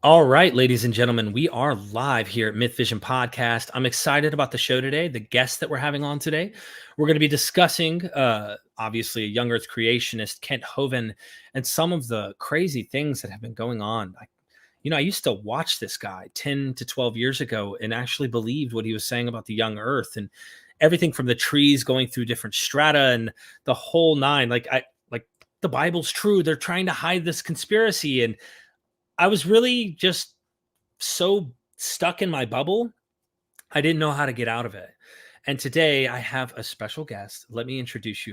All right, ladies and gentlemen, we are live here at MythVision Podcast. I'm excited about the show today, the guests that we're having on today. We're going to be discussing, obviously, a young Earth creationist, Kent Hovind, and some of the crazy things that have been going on. I used to watch this guy 10 to 12 years ago and actually believed what he was saying about the young Earth and everything from the trees going through different strata and the whole nine. Like the Bible's true. They're trying to hide this conspiracy. And I was really just so stuck in my bubble. I didn't know how to get out of it. And today I have a special guest. Let me introduce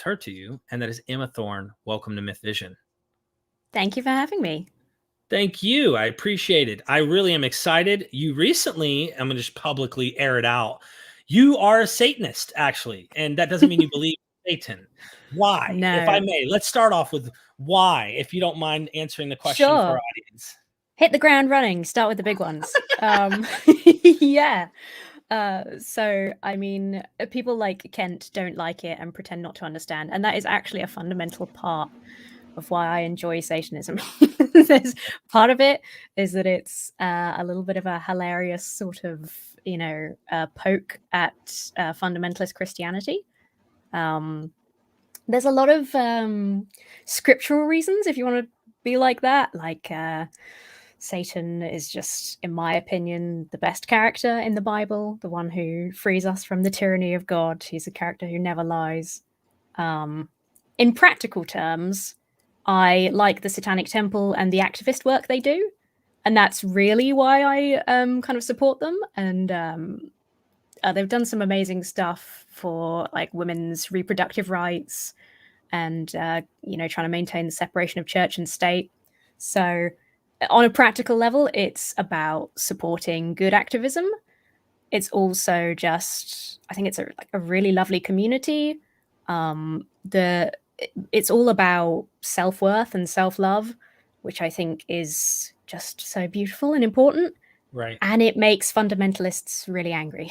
her to you, and that is Emma Thorne. Welcome to MythVision. Thank you for having me. Thank you. I appreciate it. I really am excited. You recently, I'm going to just publicly air it out. You are a Satanist, actually, and that doesn't mean you believe in Satan. Why? No. If I may, let's start off with why, if you don't mind answering the question for our audience. Hit the ground running. Start with the big ones. Yeah. So, I mean, people like Kent don't like it and pretend not to understand. And that is actually a fundamental part of why I enjoy Satanism. There's part of it is that it's a little bit of a hilarious sort of, poke at fundamentalist Christianity. There's a lot of scriptural reasons if you want to be like that. Like Satan is just, in my opinion, the best character in the Bible, the one who frees us from the tyranny of God. He's a character who never lies. In practical terms, I like the Satanic Temple and the activist work they do. And that's really why I kind of support them. And they've done some amazing stuff for like women's reproductive rights and, trying to maintain the separation of church and state. So on a practical level, it's about supporting good activism. It's also just, I think it's a really lovely community. It's all about self-worth and self-love, which I think is just so beautiful and important. Right. And it makes fundamentalists really angry.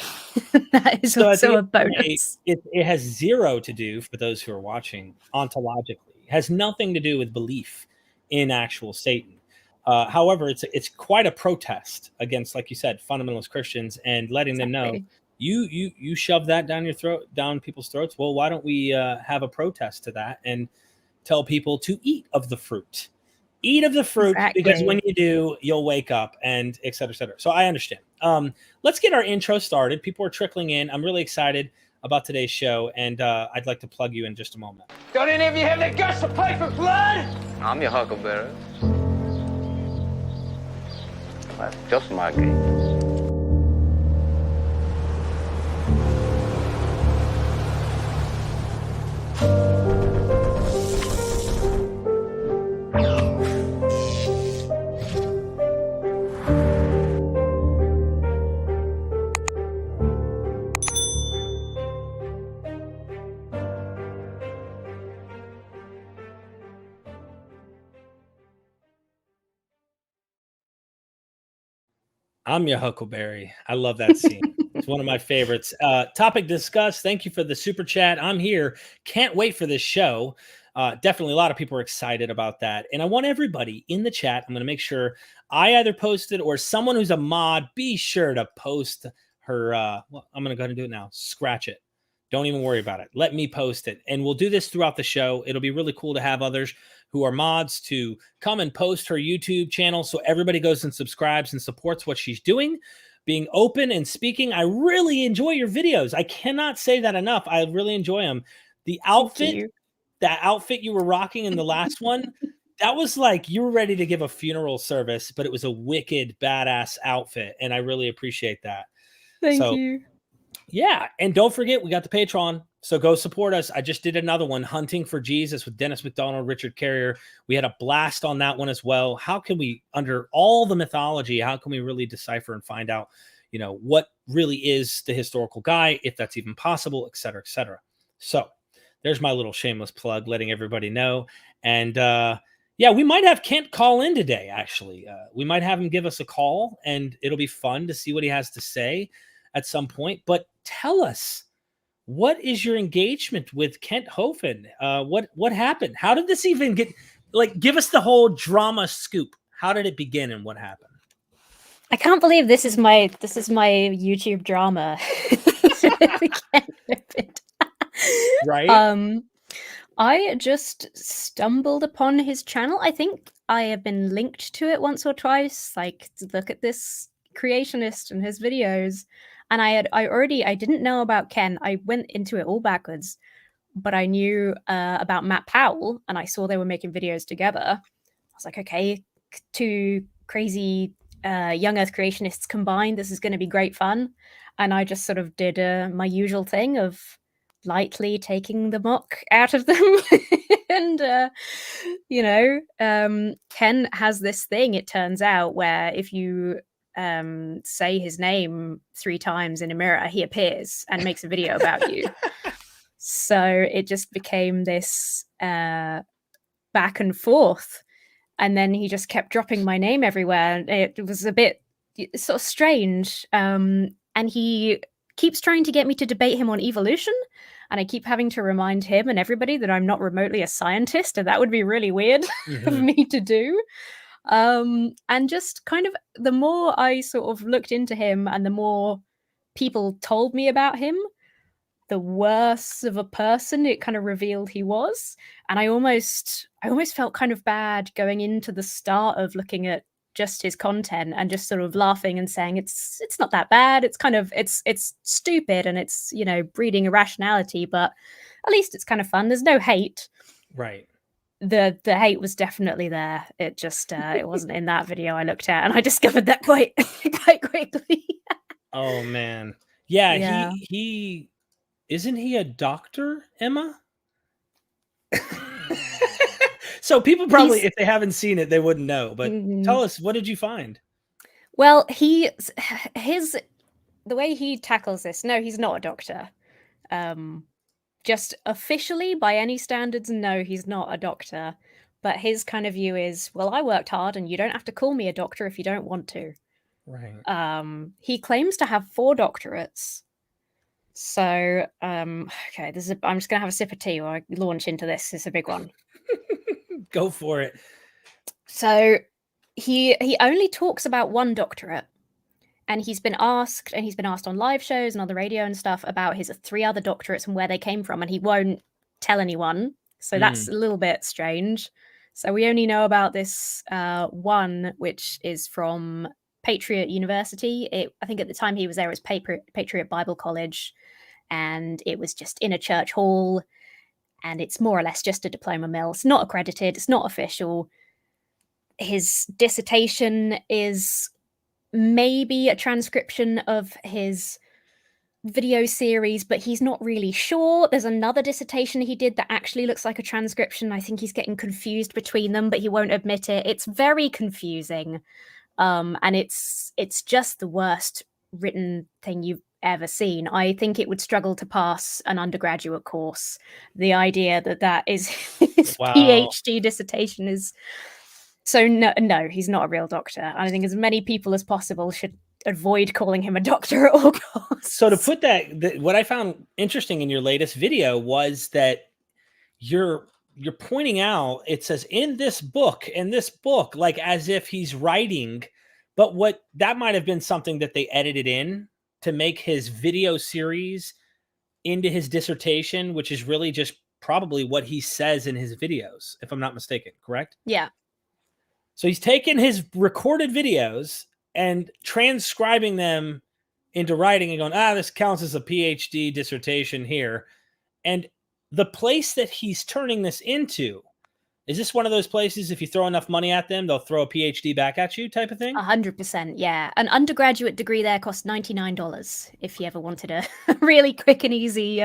That is also a bonus. It has zero to do, for those who are watching, ontologically. It has nothing to do with belief in actual Satan. However, it's quite a protest against, like you said, fundamentalist Christians, and letting them know you shove that down people's throats. Well, why don't we have a protest to that and tell people to eat of the fruit? Eat of the fruit, because when you do, you'll wake up, and et cetera, et cetera. So I understand. Let's get our intro started. People are trickling in. I'm really excited about today's show, and I'd like to plug you in just a moment. Don't any of you have the guts to play for blood? I'm your huckleberry. That's just my game. I'm your huckleberry. I love that scene. It's one of my favorites. Topic discussed. Thank you for the super chat. I'm here. Can't wait for this show. Definitely a lot of people are excited about that. And I want everybody in the chat. I'm going to make sure I either posted or someone who's a mod, be sure to post her. Well, I'm going to go ahead and do it now. Scratch it. Don't even worry about it. Let me post it. And we'll do this throughout the show. It'll be really cool to have others who are mods to come and post her YouTube channel so everybody goes and subscribes and supports what she's doing. Being open and speaking. I really enjoy your videos. I cannot say that enough. I really enjoy them. The outfit, that outfit you were rocking in the last one, that was like you were ready to give a funeral service, but it was a wicked, badass outfit. And I really appreciate that. Thank you. Yeah. And don't forget, we got the Patreon. So go support us. I just did another one, Hunting for Jesus, with Dennis McDonald, Richard Carrier. We had a blast on that one as well. How can we, under all the mythology, how can we really decipher and find out, what really is the historical guy, if that's even possible, et cetera, et cetera. So there's my little shameless plug, letting everybody know. And we might have Kent call in today, actually. We might have him give us a call, and it'll be fun to see what he has to say at some point. But tell us, what is your engagement with Kent Hovind? What happened? How did this even get, give us the whole drama scoop. How did it begin and what happened? I can't believe this is my YouTube drama. Right? I just stumbled upon his channel. I think I have been linked to it once or twice. Like, look at this creationist and his videos. And I didn't know about Ken. I went into it all backwards, but I knew about Matt Powell, and I saw they were making videos together. I was like, okay, two crazy young Earth creationists combined. This is going to be great fun. And I just sort of did my usual thing of lightly taking the mock out of them. And Ken has this thing, it turns out, where if you say his name 3 times in a mirror, he appears and makes a video about you. So it just became this back and forth, and then he just kept dropping my name everywhere. It was a bit sort of strange, and he keeps trying to get me to debate him on evolution, and I keep having to remind him and everybody that I'm not remotely a scientist, and that would be really weird of me to do. And just kind of the more I sort of looked into him and the more people told me about him, the worse of a person it kind of revealed he was. And I almost felt kind of bad going into the start of looking at just his content and just sort of laughing and saying it's not that bad. It's kind of it's stupid and it's, breeding irrationality, but at least it's kind of fun. There's no hate. Right. The hate was definitely there. It just it wasn't in that video I looked at, and I discovered that quite quickly. Oh man. Yeah, Yeah. he isn't he a doctor, Emma? So people probably, if they haven't seen it, they wouldn't know. But tell us, what did you find? Well, the way he tackles this, no, he's not a doctor. Just officially, by any standards, no, he's not a doctor. But his kind of view is, well, I worked hard and you don't have to call me a doctor if you don't want to. Right. He claims to have 4 doctorates. So, okay, I'm just going to have a sip of tea while I launch into this. It's a big one. Go for it. So he only talks about 1 doctorate, and he's been asked on live shows and on the radio and stuff about his 3 other doctorates and where they came from, and he won't tell anyone. So that's a little bit strange. So we only know about this one, which is from Patriot University. I think at the time he was there, it was Patriot Bible College, and it was just in a church hall. And it's more or less just a diploma mill. It's not accredited. It's not official. His dissertation is maybe a transcription of his video series, but he's not really sure. There's another dissertation he did that actually looks like a transcription. I think he's getting confused between them, but he won't admit it. It's very confusing. And it's just the worst written thing you've ever seen. I think it would struggle to pass an undergraduate course. The idea that is his PhD dissertation is so no, he's not a real doctor. I think as many people as possible should avoid calling him a doctor at all costs. So to put that, what I found interesting in your latest video was that you're pointing out, it says in this book, like as if he's writing, but what that might have been something that they edited in to make his video series into his dissertation, which is really just probably what he says in his videos, if I'm not mistaken, correct? Yeah. So he's taken his recorded videos and transcribing them into writing and going, this counts as a PhD dissertation here. And the place that he's turning this into, is this one of those places, if you throw enough money at them, they'll throw a PhD back at you type of thing? 100%, yeah. An undergraduate degree there costs $99 if you ever wanted a really quick and easy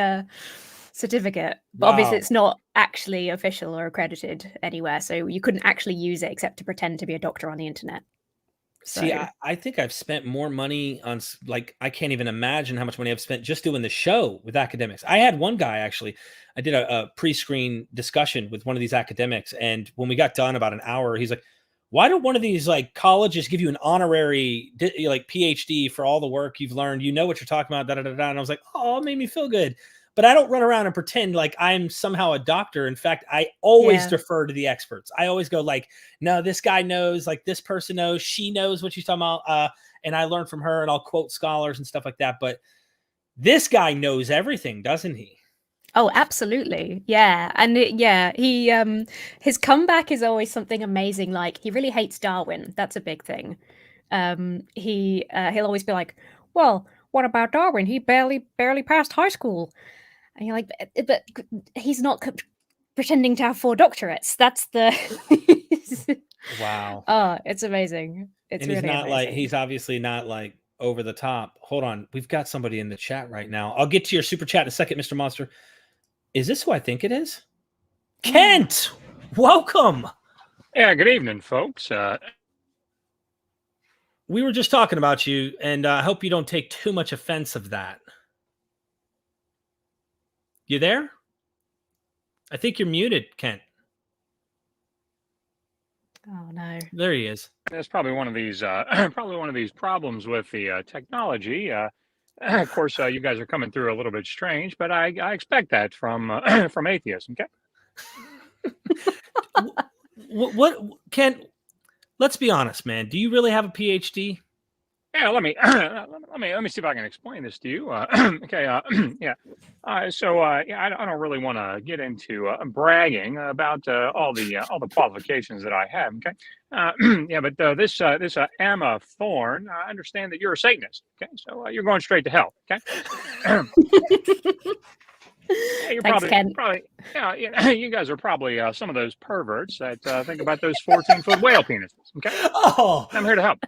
certificate. But obviously it's not actually official or accredited anywhere, so you couldn't actually use it except to pretend to be a doctor on the internet. So. See, I think I've spent more money on, like, I can't even imagine how much money I've spent just doing the show with academics. I had one guy, actually, I did a pre-screen discussion with one of these academics. And when we got done about an hour, he's like, why don't one of these like colleges give you an honorary like PhD for all the work you've learned? You know what you're talking about, da, da, da, da. And I was like, oh, it made me feel good. but I don't run around and pretend like I'm somehow a doctor. In fact, I always defer to the experts. I always go like, no, this guy knows, like this person knows, she knows what she's talking about. And I learn from her, and I'll quote scholars and stuff like that. But this guy knows everything, doesn't he? Oh, absolutely. Yeah. And he his comeback is always something amazing. Like, he really hates Darwin. That's a big thing. He'll always be like, well, what about Darwin? He barely passed high school. And you're like, but he's not pretending to have 4 doctorates. That's the Wow. Oh, it's amazing. It's And he's really not amazing. like, he's obviously not like over the top. Hold on. We've got somebody in the chat right now. I'll get to your super chat in a second, Mr. Monster. Is this who I think it is? Kent, welcome. Yeah, good evening, folks. We were just talking about you, and I hope you don't take too much offense of that. You there? I think you're muted, Kent. Oh no. There he is. There's probably one of these problems with the technology. Of course, you guys are coming through a little bit strange, but I expect that from atheists. Okay. What Kent? Let's be honest, man. Do you really have a PhD? Yeah, let me see if I can explain this to you. Okay, yeah. So I don't really want to get into bragging about all the qualifications that I have. Okay, yeah, but this Emma Thorne, I understand that you're a Satanist. Okay, so you're going straight to hell. Okay. Yeah, you're Thanks, Ken. yeah, you guys are probably some of those perverts that think about those 14-foot whale penises. Okay. Oh, I'm here to help.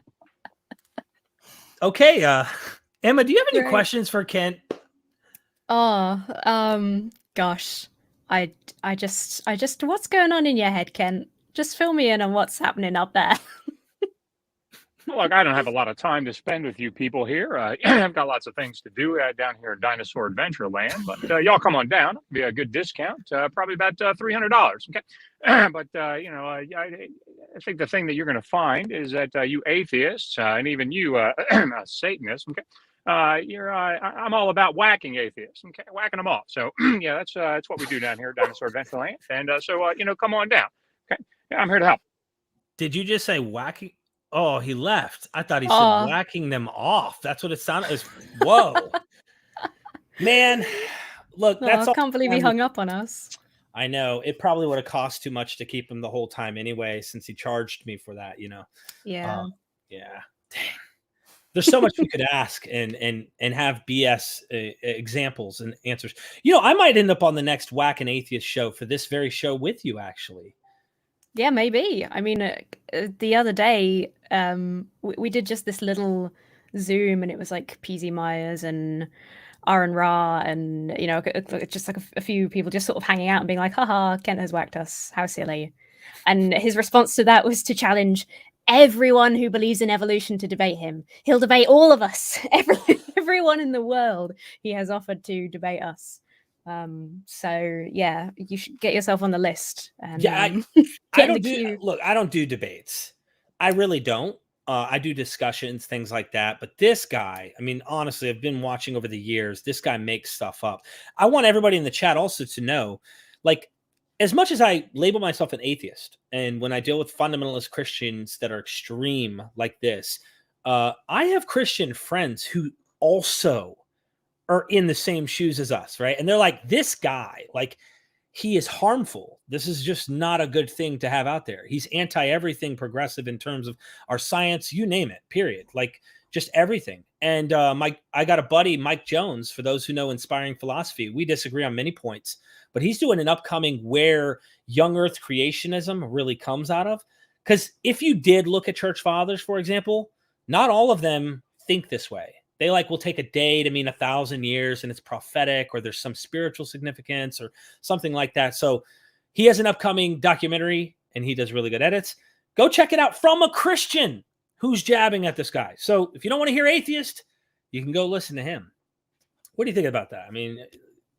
Okay, Emma, do you have any Right. questions for Kent? Oh, gosh. I just what's going on in your head, Ken? Just fill me in on what's happening up there. Well, look, I don't have a lot of time to spend with you people here. I've got lots of things to do down here in Dinosaur Adventure Land, but y'all come on down. It'll be a good discount, probably about $300. Okay, but I think the thing that you're going to find is that you atheists and even you Satanists, okay, I'm all about whacking atheists, okay, whacking them off. So yeah, that's what we do down here at Dinosaur Adventure Land, and so come on down. Okay, yeah, I'm here to help. Did you just say whacking? Oh, he left. I thought he said whacking them off. That's what it sounded as. Whoa, man! Look, that's I can't believe he hung up on us. I know. It probably would have cost too much to keep him the whole time anyway, since he charged me for that. Yeah. Yeah. Dang. There's so much we could ask and have BS examples and answers. I might end up on the next Whack and Atheist show for this very show with you, actually. Yeah, maybe. I mean, the other day, we did just this little Zoom, and it was like PZ Myers and Aaron Ra, and just like a few people just sort of hanging out and being like, haha, Kent has whacked us, how silly. And his response to that was to challenge everyone who believes in evolution to debate him. He'll debate all of us. Everyone in the world he has offered to debate us. So yeah, you should get yourself on the list. And, I don't do debates. I really don't. I do discussions, things like that. But this guy, I mean, honestly, I've been watching over the years. This guy makes stuff up. I want everybody in the chat also to know, like, as much as I label myself an atheist, and when I deal with fundamentalist Christians that are extreme like this, I have Christian friends who also are in the same shoes as us, right? And they're like, this guy, like, he is harmful. This is just not a good thing to have out there. He's anti-everything progressive in terms of our science, you name it, period. Like, just everything. And I got a buddy, Mike Jones, for those who know Inspiring Philosophy. We disagree on many points, but he's doing an upcoming where young earth creationism really comes out of. Because if you did look at church fathers, for example, not all of them think this way. They will take a day to mean 1,000 years and it's prophetic, or there's some spiritual significance or something like that. So he has an upcoming documentary and he does really good edits. Go check it out from a Christian who's jabbing at this guy. So if you don't want to hear atheist, you can go listen to him. What do you think about that? I mean,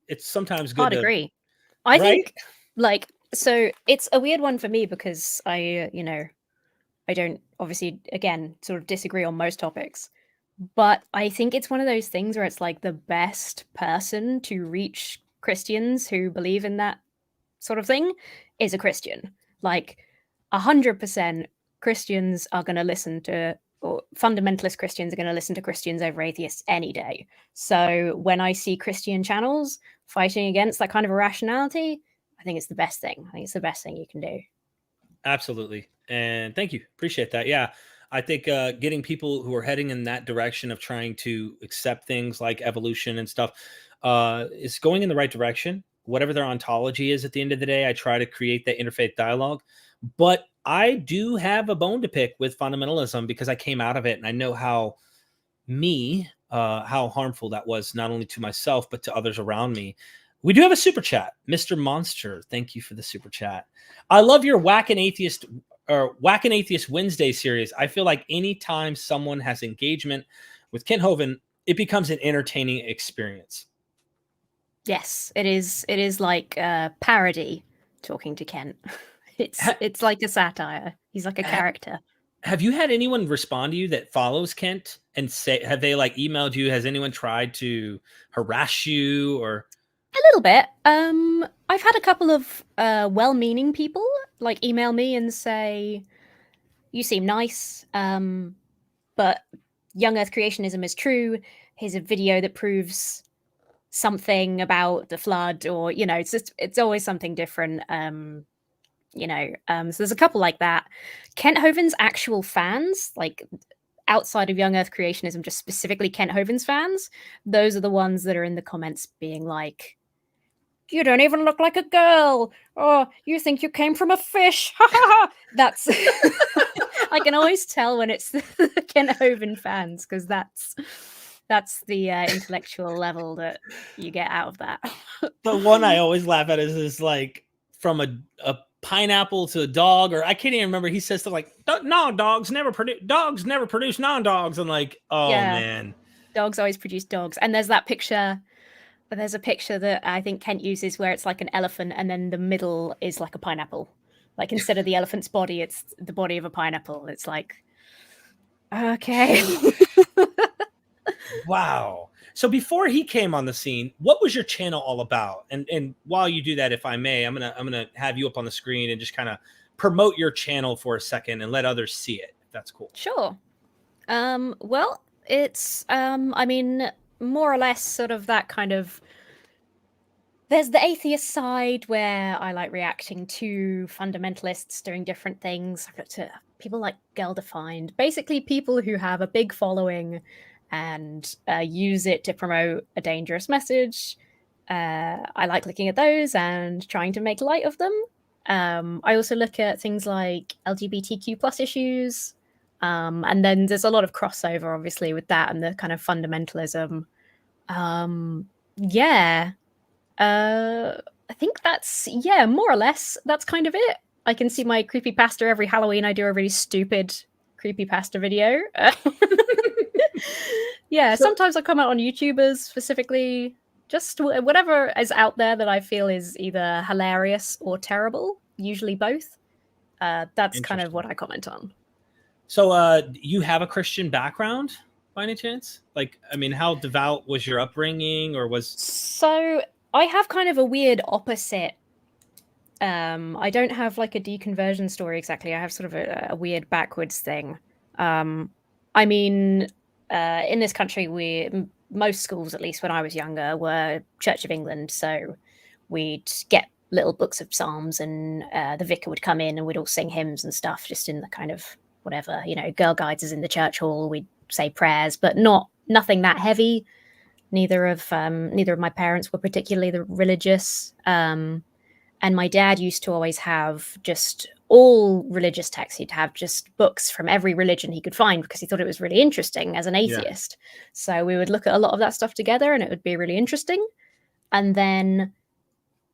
it's sometimes good. I'd agree. I think so it's a weird one for me because I don't obviously, again, sort of disagree on most topics. But I think it's one of those things where it's like the best person to reach Christians who believe in that sort of thing is a Christian. Like 100% Christians are going to listen to, or fundamentalist Christians are going to listen to Christians over atheists any day. So when I see Christian channels fighting against that kind of irrationality, I think it's the best thing. I think it's the best thing you can do. Absolutely. And thank you. Appreciate that. Yeah. I think getting people who are heading in that direction of trying to accept things like evolution and stuff is going in the right direction. Whatever their ontology is at the end of the day, I try to create that interfaith dialogue. But I do have a bone to pick with fundamentalism because I came out of it and I know how harmful that was, not only to myself, but to others around me. We do have a super chat. Mr. Monster, thank you for the super chat. I love your Whack an Atheist Wednesday series. I feel like anytime someone has engagement with Kent Hovind, it becomes an entertaining experience. Yes, it is. It is like a parody talking to Kent. It's like a satire. He's like a character. Have you had anyone respond to you that follows Kent and say, have they like emailed you? Has anyone tried to harass you or? A little bit. I've had a couple of well-meaning people like email me and say, "You seem nice, but young Earth creationism is true. Here's a video that proves something about the flood," or it's always something different. So there's a couple like that. Kent Hovind's actual fans, like outside of young Earth creationism, just specifically Kent Hovind's fans, those are the ones that are in the comments being like, "You don't even look like a girl. Oh, you think you came from a fish." That's I can always tell when it's the Kent Hovind fans, because that's the intellectual level that you get out of that. The one I always laugh at is like from a pineapple to a dog, or I can't even remember. He says stuff like, "No, dogs never produce non-dogs," and like, oh yeah. Man, dogs always produce dogs. And there's that picture. There's a picture that I think Kent uses where it's like an elephant and then the middle is like a pineapple. Like instead of the elephant's body, it's the body of a pineapple. It's like, okay. Wow. So before he came on the scene, what was your channel all about? And while you do that, if I may, I'm gonna have you up on the screen and just kind of promote your channel for a second and let others see it. If that's cool. Sure. Well, it's I mean, more or less sort of that kind of, there's the atheist side where I like reacting to fundamentalists doing different things. I've looked at people like Girl Defined, basically people who have a big following and use it to promote a dangerous message. I like looking at those and trying to make light of them. I also look at things like LGBTQ plus issues. And then there's a lot of crossover, obviously, with that and the kind of fundamentalism. I think that's, more or less, that's kind of it. I can see my creepypasta every Halloween. I do a really stupid creepypasta video. Sometimes I come out on YouTubers specifically, just whatever is out there that I feel is either hilarious or terrible, usually both. That's kind of what I comment on. So you have a Christian background by any chance? Like, I mean, how devout was your upbringing, or was... So I have kind of a weird opposite. I don't have like a deconversion story exactly. I have sort of a weird backwards thing. I mean, in this country, most schools, at least when I was younger, were Church of England. So we'd get little books of Psalms and the vicar would come in and we'd all sing hymns and stuff, just in the kind of whatever, Girl Guides is in the church hall. We'd say prayers, but nothing that heavy. Neither of my parents were particularly religious. And my dad used to always have just all religious texts. He'd have just books from every religion he could find because he thought it was really interesting as an atheist. Yeah. So we would look at a lot of that stuff together and it would be really interesting. And then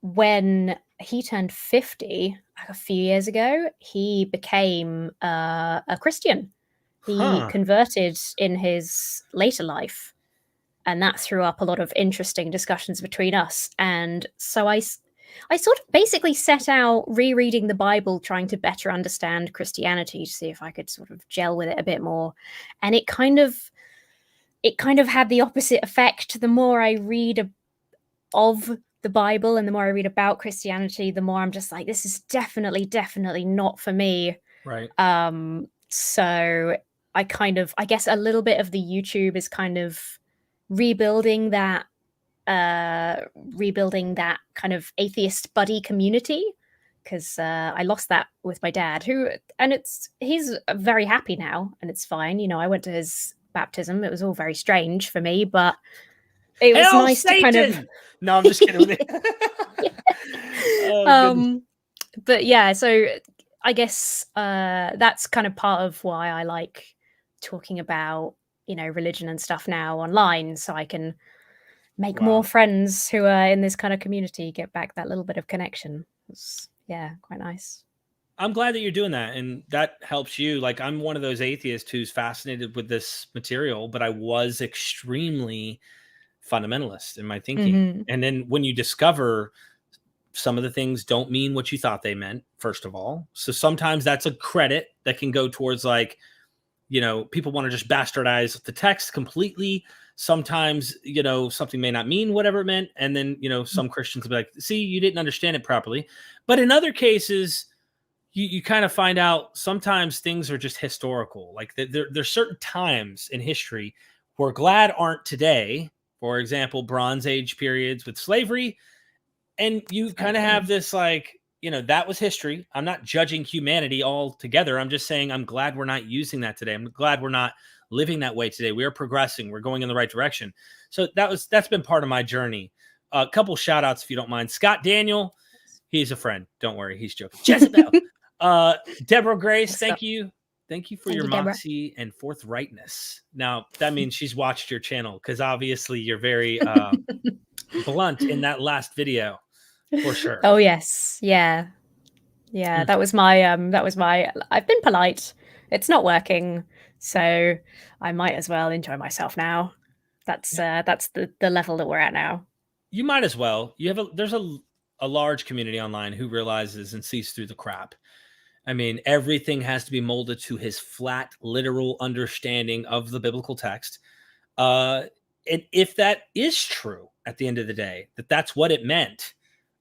when he turned 50, like a few years ago, he became a Christian. He converted in his later life. And that threw up a lot of interesting discussions between us. And so I sort of basically set out rereading the Bible, trying to better understand Christianity to see if I could sort of gel with it a bit more. And it kind of it kind of had the opposite effect. The more I read of the Bible and the more I read about Christianity, the more I'm just like, this is definitely not for me. Right. So I guess a little bit of the YouTube is kind of rebuilding that kind of atheist buddy community, because I lost that with my dad, he's very happy now, and it's fine. You know, I went to his baptism. It was all very strange for me, but it was Hail nice Satan! to kind of. No, I'm just kidding with it. Oh, but yeah, so I guess that's kind of part of why I like talking about, you know, religion and stuff now online, so I can make more friends who are in this kind of community, get back that little bit of connection. It's, yeah, quite nice. I'm glad that you're doing that, and that helps you. Like, I'm one of those atheists who's fascinated with this material, but I was extremely fundamentalist in my thinking. And then when you discover some of the things don't mean what you thought they meant, first of all. So sometimes that's a credit that can go towards, like, you know, people want to just bastardize the text completely. Sometimes, you know, something may not mean whatever it meant. And then, you know, some Christians will be like, see, you didn't understand it properly. But in other cases, you kind of find out sometimes things are just historical. Like there's certain times in history we're glad aren't today. For example, Bronze Age periods with slavery. And you kind of have this, like, you know, that was history. I'm not judging humanity altogether. I'm just saying I'm glad we're not using that today. I'm glad we're not living that way today. We are progressing. We're going in the right direction. So that's been part of my journey. A couple shout outs, if you don't mind. Scott Daniel, he's a friend. Don't worry, he's joking. Jezebel. Deborah Grace, thank you. Thank you for your moxie and forthrightness. Now, that means she's watched your channel, because obviously you're very blunt in that last video, for sure. Oh, yes. Yeah. Yeah, that was my I've been polite. It's not working, so I might as well enjoy myself now. That's the level that we're at now. You might as well. There's a large community online who realizes and sees through the crap. I mean, everything has to be molded to his flat, literal understanding of the biblical text. And if that is true at the end of the day, that's what it meant,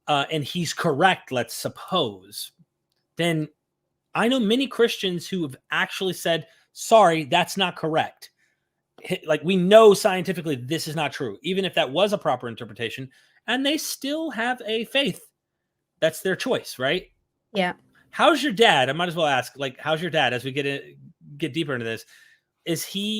and he's correct, let's suppose, then I know many Christians who have actually said, sorry, that's not correct. Like, we know scientifically this is not true, even if that was a proper interpretation, and they still have a faith. That's their choice, right? Yeah. How's your dad? I might as well ask, like, how's your dad as we get deeper into this?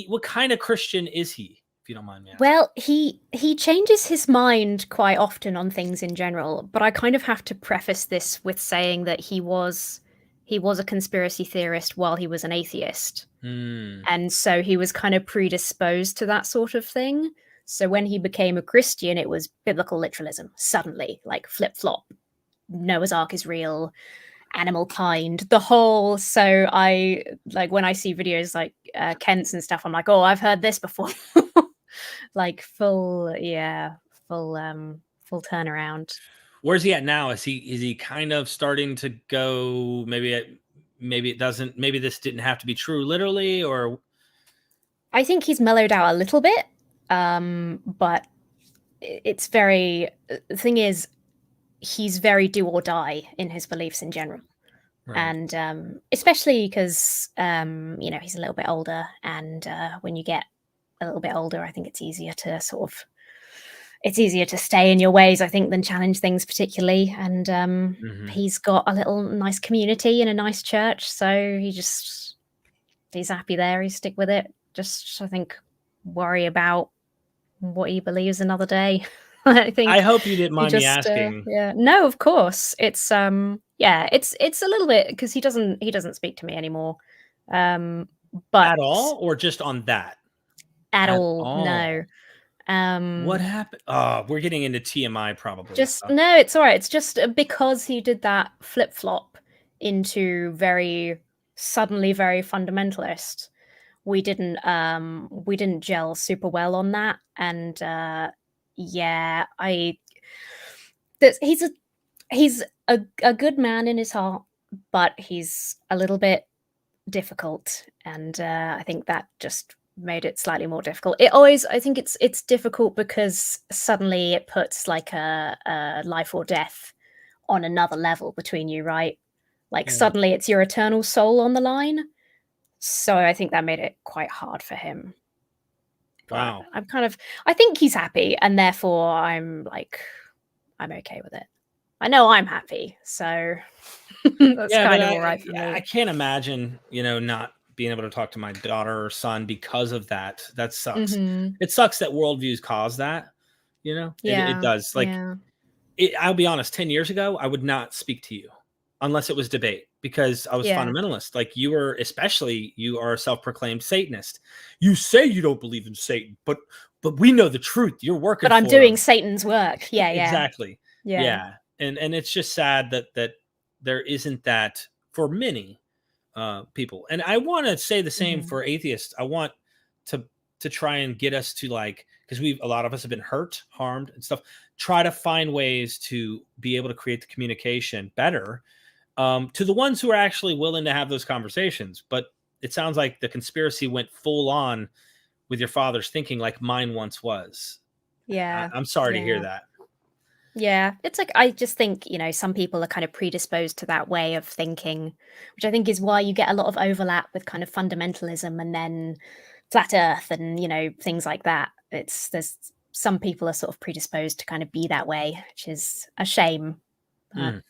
What kind of Christian is he, if you don't mind me asking? Well, he changes his mind quite often on things in general, but I kind of have to preface this with saying that he was a conspiracy theorist while he was an atheist. And so he was kind of predisposed to that sort of thing. So when he became a Christian, it was biblical literalism, suddenly, like flip-flop. Noah's Ark is real. Animal kind, the whole. So I, like, when I see videos like Kent's and stuff, I'm like, oh, I've heard this before. Like full turnaround. Where's he at now? Is he kind of starting to go, maybe this didn't have to be true literally, or? I think he's mellowed out a little bit, but it's very, the thing is, he's very do or die in his beliefs in general. Right. And especially because you know, he's a little bit older, and when you get a little bit older, I think it's easier to stay in your ways, I think, than challenge things particularly. And he's got a little nice community in a nice church, so he's happy there. He stick with it. Just, I think, worry about what he believes another day. I hope you didn't mind me asking. Yeah, no, of course. It's it's a little bit, because he doesn't speak to me anymore. But at all, or just on that? At all. No. What happened? Oh, we're getting into TMI probably. No, it's all right. It's just because he did that flip flop into very suddenly very fundamentalist. We didn't gel super well on that, and yeah, he's a good man in his heart, but he's a little bit difficult, and I think that just made it slightly more difficult. I think it's difficult because suddenly it puts like a life or death on another level between you, right? Like suddenly it's your eternal soul on the line. So I think that made it quite hard for him. Wow. But I think he's happy, and therefore I'm okay with it. I know I'm happy, so that's kind of all right for me. I can't imagine, not being able to talk to my daughter or son because of that. That sucks. It sucks that worldviews cause that, it does. Like, I'll be honest, 10 years ago, I would not speak to you unless it was debate, because I was fundamentalist. Like, you are a self-proclaimed Satanist. You say you don't believe in Satan, but we know the truth. You're working, but I'm doing Satan's work. Yeah, exactly. Yeah. And it's just sad that there isn't that for many people. And I want to say the same for atheists. I want to try and get us to, like, because a lot of us have been hurt, harmed and stuff, try to find ways to be able to create the communication better to the ones who are actually willing to have those conversations. But it sounds like the conspiracy went full on with your father's thinking, like mine once was. Yeah. I'm sorry to hear that. Yeah, it's like, I just think, some people are kind of predisposed to that way of thinking, which I think is why you get a lot of overlap with kind of fundamentalism and then flat earth and, things like that. There's some people are sort of predisposed to kind of be that way, which is a shame. But,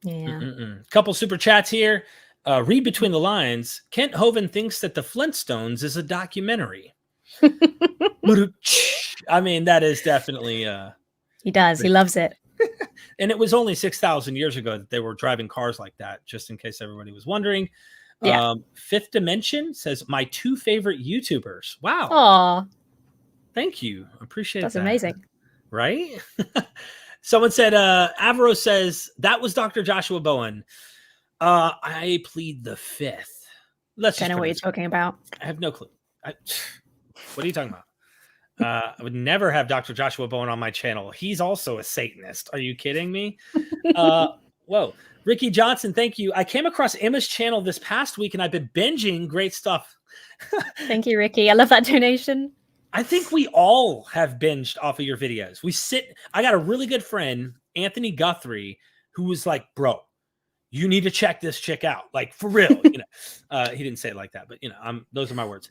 yeah. Couple super chats here. Read between the lines. Kent Hovind thinks that the Flintstones is a documentary. I mean, that is definitely... He does. He loves it. And it was only 6,000 years ago that they were driving cars like that, just in case everybody was wondering. Yeah. Fifth Dimension says, my 2 favorite YouTubers. Wow. Aw. Thank you. Appreciate that. That's amazing. Right? Someone said, Avro says, that was Dr. Joshua Bowen. I plead the 5th. I know what you're talking about. I have no clue. What are you talking about? I would never have Dr. Joshua Bowen on my channel. He's also a Satanist. Are you kidding me? Whoa. Ricky Johnson, thank you. I came across Emma's channel this past week and I've been binging. Great stuff. Thank you, Ricky. I love that donation. I think we all have binged off of your videos. I got a really good friend, Anthony Guthrie, who was like, bro, you need to check this chick out. Like, for real. He didn't say it like that, but those are my words.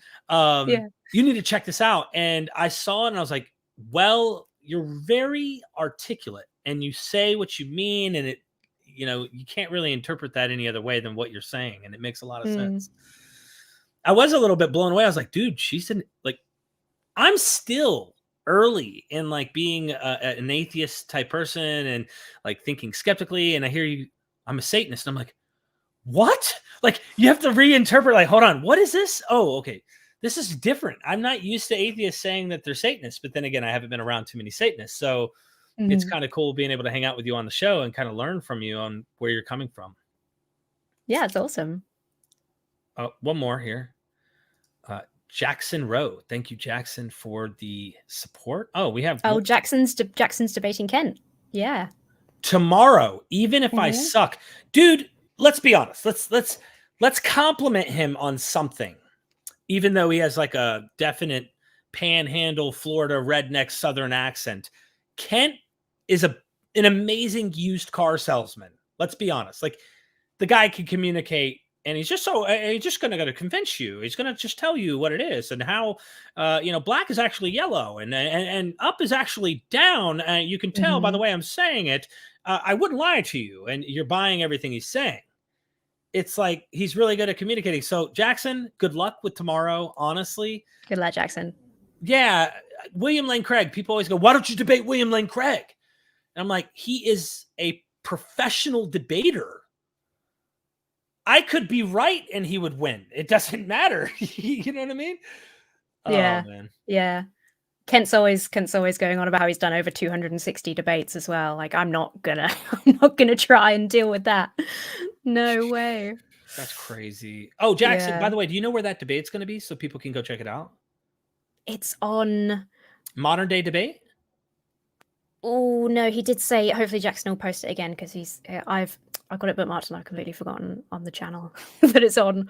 You need to check this out. And I saw it and I was like, well, you're very articulate and you say what you mean. And it, you can't really interpret that any other way than what you're saying. And it makes a lot of sense. I was a little bit blown away. I was like, dude, I'm still early in like being an atheist type person and like thinking skeptically. And I hear you, I'm a Satanist. And I'm like, what? Like, you have to reinterpret, like, hold on, what is this? Oh, okay. This is different. I'm not used to atheists saying that they're Satanists, but then again, I haven't been around too many Satanists. So it's kind of cool being able to hang out with you on the show and kind of learn from you on where you're coming from. Yeah, it's awesome. One more here. Jackson Rowe. Thank you, Jackson, for the support. Oh, we have... Oh, Jackson's debating Kent. Yeah. Tomorrow, even if I suck. Dude, let's be honest. Let's compliment him on something. Even though he has like a definite panhandle, Florida, redneck, Southern accent. Kent is an amazing used car salesman. Let's be honest. Like, the guy can communicate, and he's just going to convince you. He's going to just tell you what it is and how, black is actually yellow and up is actually down. You can tell by the way I'm saying it. I wouldn't lie to you, and you're buying everything he's saying. It's like he's really good at communicating. So, Jackson, good luck with tomorrow, honestly. Good luck, Jackson. Yeah. William Lane Craig. People always go, why don't you debate William Lane Craig? And I'm like, he is a professional debater. I could be right and he would win. It doesn't matter. You know what I mean? Yeah. Oh, man. Yeah. Kent's always going on about how he's done over 260 debates as well. Like, I'm not gonna try and deal with that. No way. That's crazy. Oh, Jackson, by the way, do you know where that debate's going to be so people can go check it out? It's on Modern Day Debate? Oh, no, he did say hopefully Jackson will post it again because I've got it bookmarked and I've completely forgotten on the channel that it's on.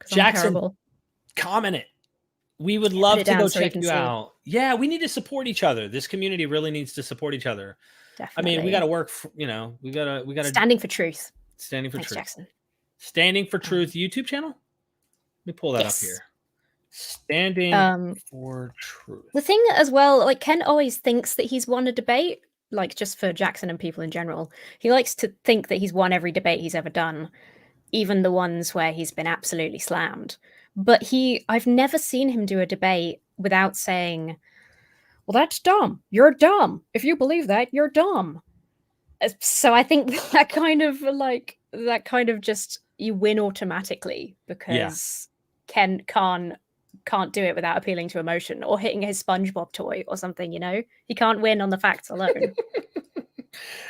Jackson, comment it. We would Put love it to down go so we check can you see. out. Yeah, we need to support each other. This community really needs to support each other. I mean, we got to Definitely. work. We got to Standing for truth. standing for Thanks, truth. Jackson. Standing for Truth YouTube channel. Let me pull that up Yes. here. Standing for Truth. The thing as well, like Ken always thinks that he's won a debate, like just for Jackson and people in general. He likes to think that he's won every debate he's ever done, even the ones where he's been absolutely slammed. But I've never seen him do a debate without saying, well, that's dumb. You're dumb. If you believe that, you're dumb. So I think that kind of just you win automatically because Ken can't do it without appealing to emotion or hitting his SpongeBob toy or something, you know? He can't win on the facts alone.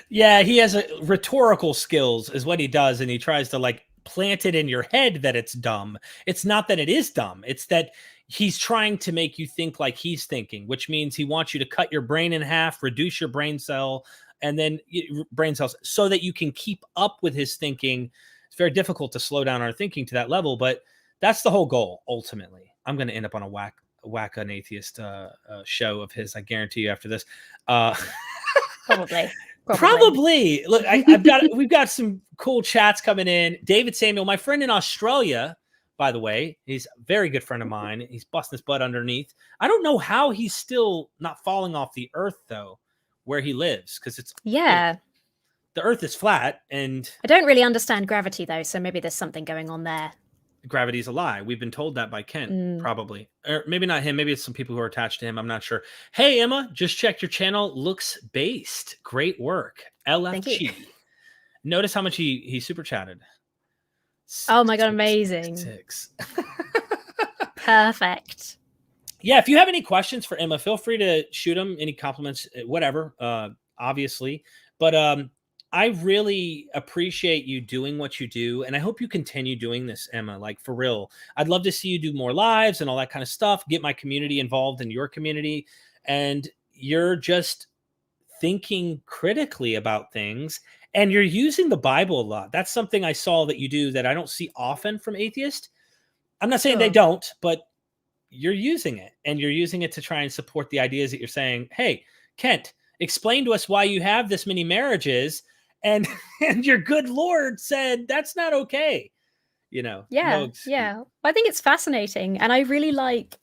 Yeah, he has rhetorical skills is what he does, and he tries to like plant it in your head that it's dumb. It's not that it is dumb. It's that he's trying to make you think like he's thinking, which means he wants you to cut your brain in half, reduce your brain cells so that you can keep up with his thinking. It's very difficult to slow down our thinking to that level, but that's the whole goal. Ultimately, I'm going to end up on a whack an atheist show of his. I guarantee you after this. Probably. Look, we've got some cool chats coming in. David Samuel, my friend in Australia, by the way, he's a very good friend of mine. He's busting his butt underneath. I don't know how he's still not falling off the earth though, where he lives, because it's the earth is flat, and I don't really understand gravity though, so maybe there's something going on there. Gravity's a lie. We've been told that by Kent, probably. Or maybe not him. Maybe it's some people who are attached to him. I'm not sure. Hey, Emma, just checked your channel. Looks based. Great work. LFG. Notice how much he super chatted. Oh my God, amazing. 6. Perfect. Yeah, if you have any questions for Emma, feel free to shoot them. Any compliments, whatever, obviously. But I really appreciate you doing what you do, and I hope you continue doing this, Emma, like for real. I'd love to see you do more lives and all that kind of stuff, get my community involved in your community, and you're just thinking critically about things, and you're using the Bible a lot. That's something I saw that you do that I don't see often from atheists. I'm not saying they don't, but you're using it, and you're using it to try and support the ideas that you're saying. Hey, Kent, explain to us why you have this many marriages. And your good Lord said that's not okay, you know. Yeah. I think it's fascinating, and I really like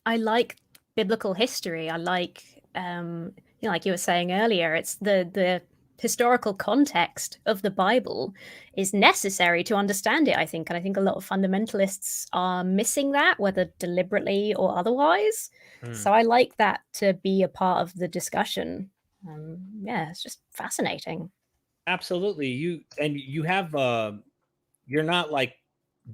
biblical history. I like like you were saying earlier, it's the historical context of the Bible is necessary to understand it, I think, and I think a lot of fundamentalists are missing that, whether deliberately or otherwise. So I like that to be a part of the discussion. It's just fascinating. Absolutely. You have you're not like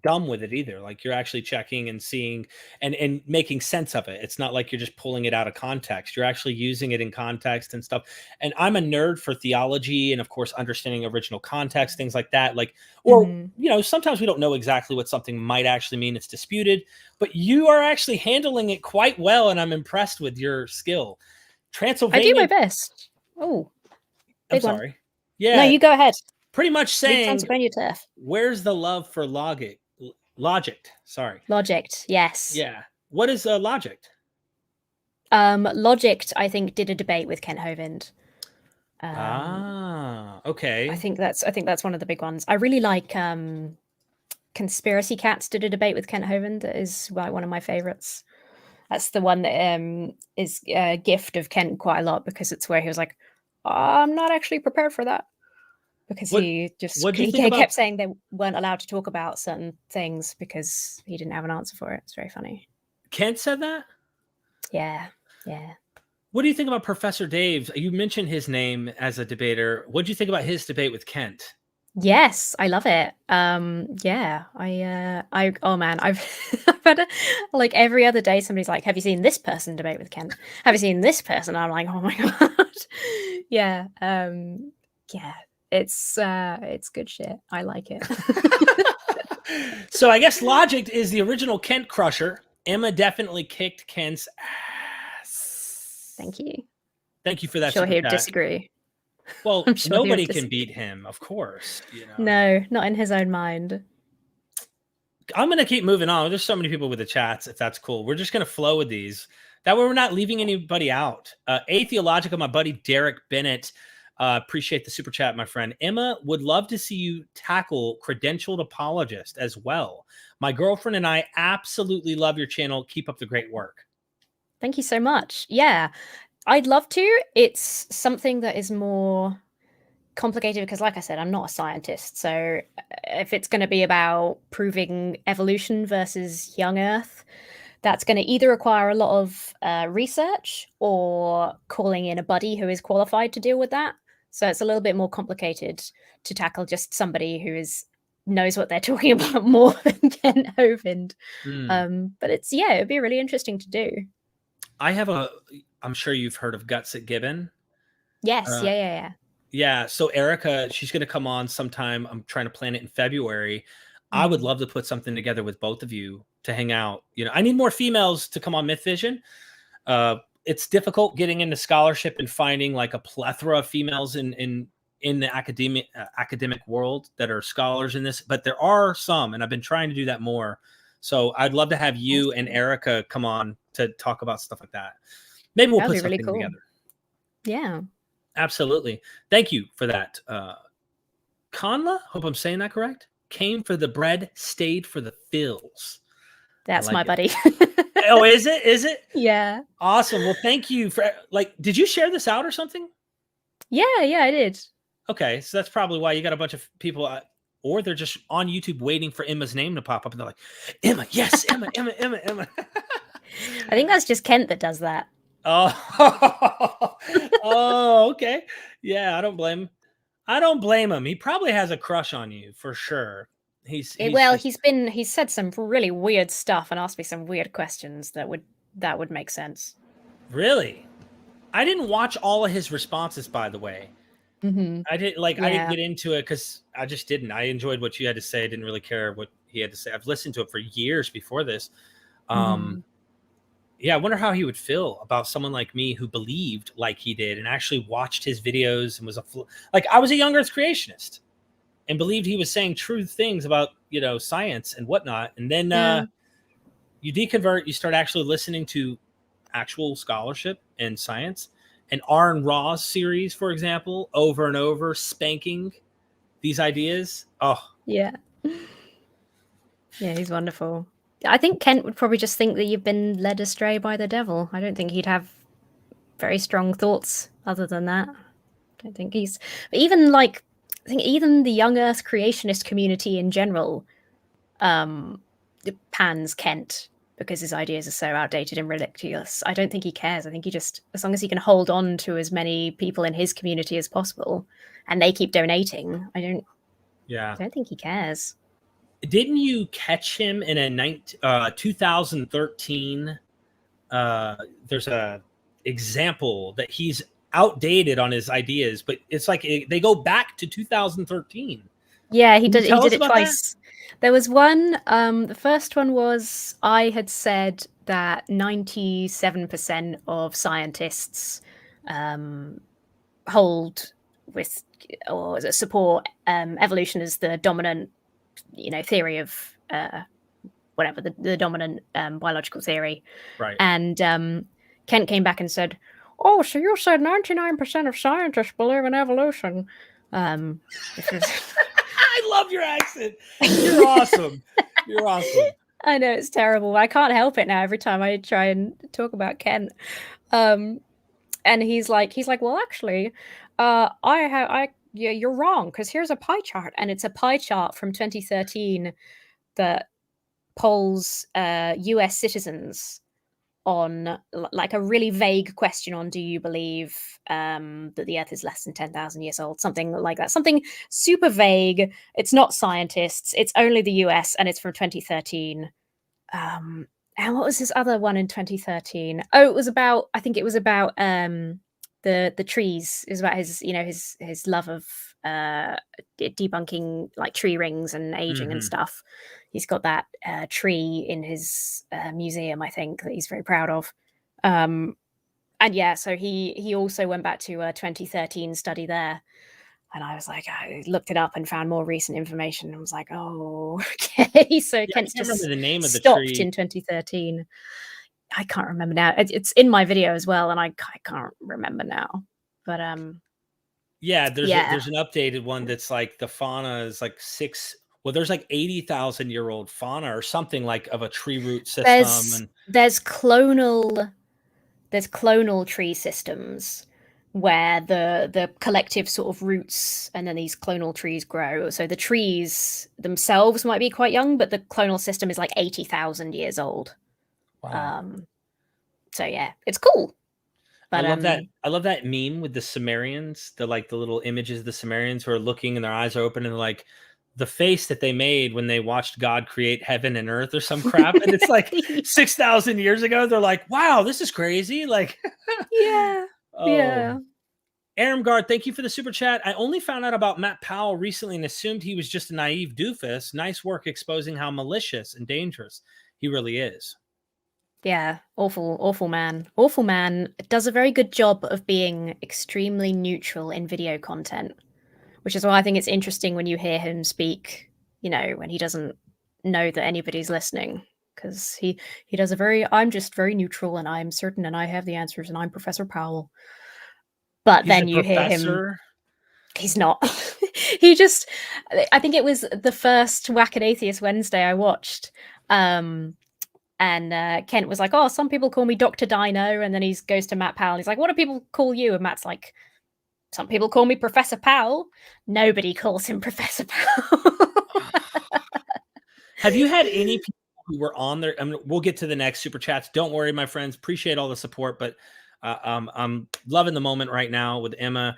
dumb with it either. Like you're actually checking and seeing and making sense of it. It's not like you're just pulling it out of context. You're actually using it in context and stuff. And I'm a nerd for theology and of course understanding original context, things like that. Like, or sometimes we don't know exactly what something might actually mean. It's disputed, but you are actually handling it quite well, and I'm impressed with your skill. Transylvania. I do my best. Oh, I'm sorry. One. Yeah. No, you go ahead. Pretty much saying, where's the love for logic? Sorry. Logic, yes. Yeah. What is logic? Logic, I think, did a debate with Kent Hovind. Okay. I think that's one of the big ones. I really like Conspiracy Cats did a debate with Kent Hovind. That is one of my favorites. That's the one that is a gift of Kent quite a lot, because it's where he was like, I'm not actually prepared for that. Because he kept saying they weren't allowed to talk about certain things because he didn't have an answer for it. It's very funny. Kent said that? Yeah. What do you think about Professor Dave? You mentioned his name as a debater. What do you think about his debate with Kent? Yes, I love it. Oh man, I've had like every other day somebody's like, have you seen this person debate with Kent? Have you seen this person? I'm like, oh my God. Yeah. It's good shit. I like it. So I guess Logic is the original Kent crusher. Emma definitely kicked Kent's ass. Thank you. Thank you for that. Sure, he'd disagree. Well, sure nobody can beat him, of course. No, not in his own mind. I'm going to keep moving on. There's so many people with the chats, if that's cool. We're just going to flow with these. That way we're not leaving anybody out. Atheological, my buddy Derek Bennett. Appreciate the super chat, my friend. Emma would love to see you tackle credentialed apologist as well. My girlfriend and I absolutely love your channel. Keep up the great work. Thank you so much. Yeah, I'd love to. It's something that is more complicated because, like I said, I'm not a scientist. So if it's going to be about proving evolution versus young Earth, that's going to either require a lot of research or calling in a buddy who is qualified to deal with that. So it's a little bit more complicated to tackle just somebody who knows what they're talking about more than Ken Hovind. But it'd be really interesting to do. I'm sure you've heard of Guts at Gibbon. Yes. Yeah. Yeah. So Erica, she's going to come on sometime. I'm trying to plan it in February. I would love to put something together with both of you to hang out. I need more females to come on MythVision. It's difficult getting into scholarship and finding like a plethora of females in the academic world that are scholars in this, but there are some, and I've been trying to do that more. So I'd love to have you and Erica come on to talk about stuff like that. Maybe we'll put something really cool together. Yeah, absolutely. Thank you for that. Conla, hope I'm saying that correct. Came for the bread, stayed for the fills. That's my buddy. Oh, is it? Is it? Yeah. Awesome. Well, thank you for did you share this out or something? Yeah, I did. Okay, so that's probably why you got a bunch of people, or they're just on YouTube waiting for Emma's name to pop up, and they're like, Emma, yes, Emma. I think that's just Kent that does that. Oh, oh, okay. Yeah, I don't blame him. He probably has a crush on you for sure. He's said some really weird stuff and asked me some weird questions that would make sense. Really? I didn't watch all of his responses, by the way. Mm-hmm. I didn't get into it because I just didn't. I enjoyed what you had to say. I didn't really care what he had to say. I've listened to it for years before this. Yeah, I wonder how he would feel about someone like me who believed like he did and actually watched his videos and was I was a young Earth creationist and believed he was saying true things about, science and whatnot. And then you deconvert, you start actually listening to actual scholarship and science. And Aaron Ross series, for example, over and over, spanking these ideas. Oh. Yeah. Yeah, he's wonderful. I think Kent would probably just think that you've been led astray by the devil. I don't think he'd have very strong thoughts other than that. I don't think he's... But even even the young Earth creationist community in general pans Kent because his ideas are so outdated and ridiculous. I don't think he cares. I think he just, as long as he can hold on to as many people in his community as possible and they keep donating, I don't think he cares. Didn't you catch him in a 2013? There's a example that he's outdated on his ideas, but it's like they go back to 2013. Yeah, he did it twice. That? There was one. The first one was I had said that 97% of scientists hold with or support evolution as the dominant theory of whatever the dominant biological theory, right? And Kent came back and said, "Oh, so you said 99% of scientists believe in evolution." I love your accent. You're awesome. You're awesome. I know it's terrible. I can't help it now. Every time I try and talk about Kent, and he's like, well, actually, you're wrong because here's a pie chart, and it's a pie chart from 2013 that polls US citizens on like a really vague question on do you believe that the Earth is less than 10,000 years old, something like that, something super vague. It's not scientists, it's only the US, and it's from 2013. And what was his other one in 2013? Oh, it was about the trees. It was about his love of debunking like tree rings and aging and stuff. He's got that tree in his museum, I think, that he's very proud of. And yeah, so he also went back to a 2013 study there. And I was like, I looked it up and found more recent information and was like, oh, okay. So Kent's I can't just remember the name of the stopped tree. in 2013. I can't remember now. It's in my video as well, and I can't remember now. But there's an updated one that's like the fauna is like there's like 80,000-year-old fauna or something like of a tree root system. There's clonal tree systems where the collective sort of roots and then these clonal trees grow. So the trees themselves might be quite young, but the clonal system is like 80,000 years old. Wow. So yeah, it's cool. But I love that meme with the Sumerians, the little images of the Sumerians who are looking and their eyes are open and like the face that they made when they watched God create heaven and earth or some crap. And it's like 6,000 years ago. They're like, wow, this is crazy. Like, yeah. Yeah. Aramgard, thank you for the super chat. I only found out about Matt Powell recently and assumed he was just a naive doofus. Nice work exposing how malicious and dangerous he really is. Yeah, awful man. Awful man does a very good job of being extremely neutral in video content, which is why I think it's interesting when you hear him speak, when he doesn't know that anybody's listening, because he does I'm just very neutral and I'm certain and I have the answers and I'm Professor Powell. But then you hear him. He's not. I think it was the first Whack an Atheist Wednesday I watched. And Kent was like, oh, some people call me Dr. Dino. And then he goes to Matt Powell. And he's like, what do people call you? And Matt's like, some people call me Professor Powell. Nobody calls him Professor Powell. Have you had any people who were on there? I mean, we'll get to the next super chats. Don't worry, my friends. Appreciate all the support. But I'm loving the moment right now with Emma.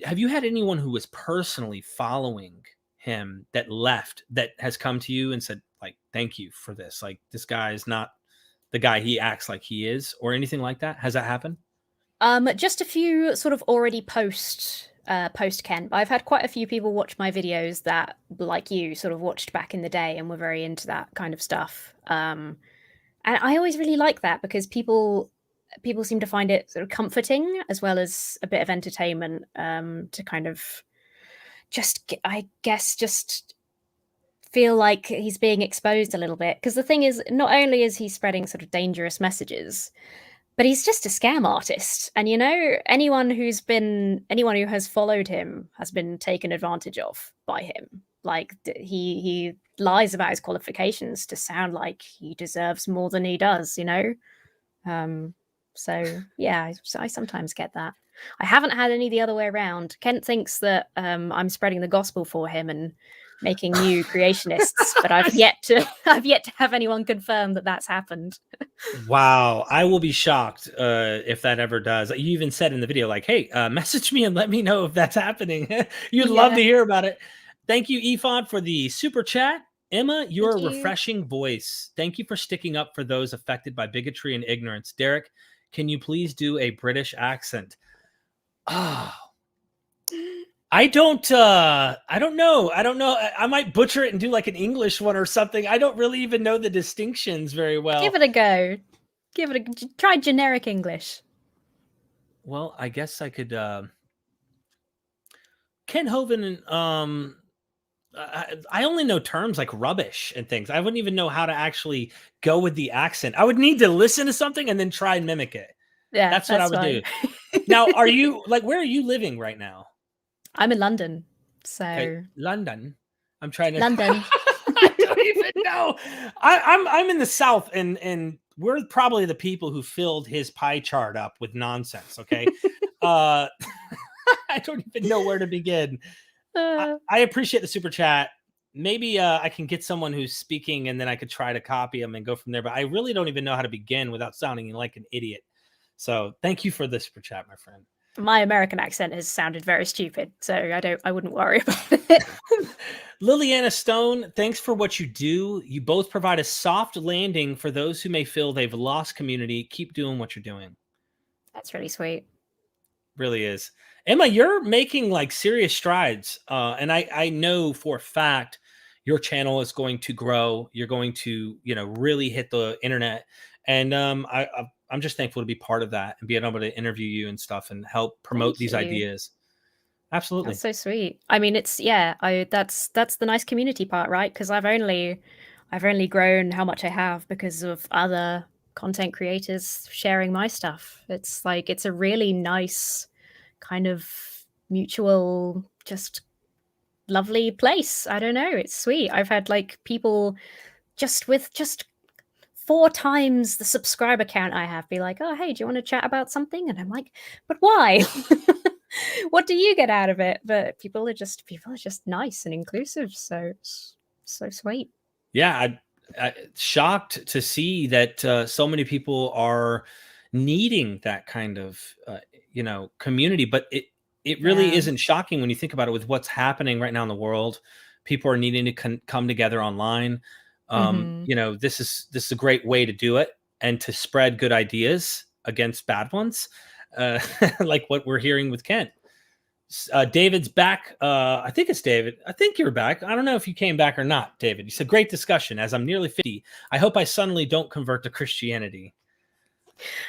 Have you had anyone who was personally following him that left, that has come to you and said, like, thank you for this? Like, this guy is not the guy he acts like he is, or anything like that? Has that happened? Just a few sort of already post Ken. I've had quite a few people watch my videos that, like you, sort of watched back in the day and were very into that kind of stuff. And I always really like that because people seem to find it sort of comforting as well as a bit of entertainment, to kind of just feel like he's being exposed a little bit. Because the thing is, not only is he spreading sort of dangerous messages, but he's just a scam artist. And, anyone who has followed him has been taken advantage of by him. Like, he lies about his qualifications to sound like he deserves more than he does, So yeah, I sometimes get that. I haven't had any the other way around. Kent thinks that I'm spreading the gospel for him and making new creationists, but I've yet to have anyone confirm that that's happened. Wow, I will be shocked if that ever does. You even said in the video, like, hey, message me and let me know if that's happening. You'd love to hear about it. Thank you, Ephod, for the super chat. Emma, you're a refreshing voice. Thank you for sticking up for those affected by bigotry and ignorance. Derek, can you please do a British accent? Oh, I don't know. I might butcher it and do like an English one or something. I don't really even know the distinctions very well. Give it a go. Try generic English. Well, I guess I could. Ken Hovind, I only know terms like rubbish and things. I wouldn't even know how to actually go with the accent. I would need to listen to something and then try and mimic it. Yeah, that's what I would do. Now, are you where are you living right now? I'm in London. So okay. London. I'm trying to London. I don't even know. I'm in the South, and we're probably the people who filled his pie chart up with nonsense. Okay. I don't even know where to begin. I appreciate the super chat. Maybe I can get someone who's speaking and then I could try to copy them and go from there. But I really don't even know how to begin without sounding like an idiot. So thank you for the super chat, my friend. My American accent has sounded very stupid, so I wouldn't worry about it. Liliana Stone, thanks for what you do. You both provide a soft landing for those who may feel they've lost community. Keep doing what you're doing. That's really sweet. Really is. Emma, you're making like serious strides. And I know for a fact your channel is going to grow. You're going to, really hit the internet. And I'm just thankful to be part of that and being able to interview you and stuff and help promote these ideas. Absolutely. That's so sweet. I mean, it's that's the nice community part, right? Because I've only grown how much I have because of other content creators sharing my stuff. It's like it's a really nice kind of mutual, just lovely place. I don't know. It's sweet. I've had like people with just 4 times the subscriber count I have be like, "Oh, hey, do you want to chat about something?" And I'm like, "But why? What do you get out of it?" But people are just nice and inclusive, so it's so sweet. Yeah, I shocked to see that so many people are needing that kind of community, but it really Yeah. isn't shocking when you think about it with what's happening right now in the world. People are needing to come together online. Mhm. This is a great way to do it and to spread good ideas against bad ones, like what we're hearing with Kent. David's back. I think it's David. I think you're back. I don't know if you came back or not, David. You said, great discussion. As I'm nearly 50, I hope I suddenly don't convert to Christianity.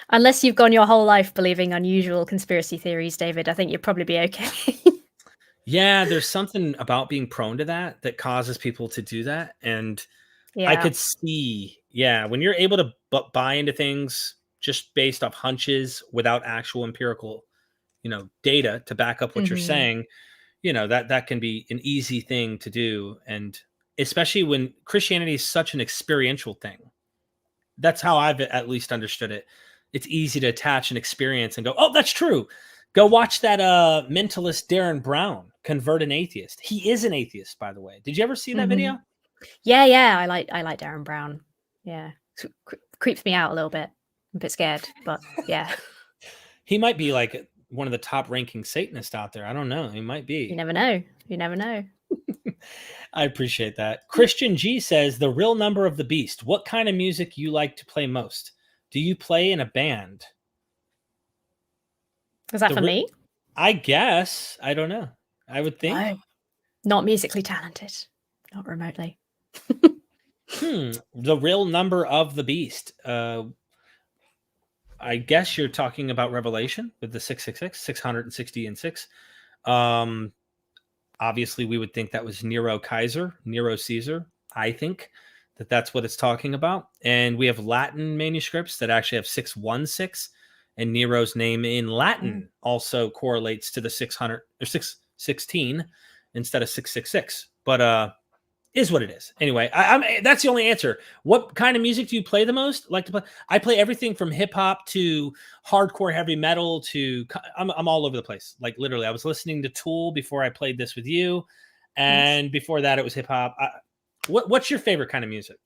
Unless you've gone your whole life believing unusual conspiracy theories, David, I think you'll probably be okay. Yeah, there's something about being prone to that causes people to do that. And I Yeah. could see, when you're able to buy into things just based off hunches without actual empirical, data to back up what you're Mhm. saying, that can be an easy thing to do. And especially when Christianity is such an experiential thing. That's how I've at least understood it. It's easy to attach an experience and go, oh, that's true. Go watch that mentalist Darren Brown convert an atheist. He is an atheist, by the way. Did you ever see that video? Mhm. Yeah, I like Darren Brown. Yeah. Creeps me out a little bit. I'm a bit scared, but yeah. He might be like one of the top ranking Satanists out there. I don't know. He might You be. never know. You never know. I appreciate that. Christian G says, the real number of the beast. What kind of music you like to play most? Do you play in a band? Was that for me? I guess. I don't know. I would think. No. Not musically talented. Not remotely. The real number of the beast. I guess you're talking about Revelation with the 666, 660 and 6. Obviously, we would think that was Nero Caesar. I think that's what it's talking about. And we have Latin manuscripts that actually have 616, and Nero's name in Latin also correlates to the 600 or 616 instead of 666. But is what it is. Anyway, that's the only answer. What kind of music do you play the most? Like to play? I play everything from hip hop to hardcore heavy metal to I'm all over the place. Like literally, I was listening to Tool before I played this with you, and before that, it was hip hop. What's your favorite kind of music?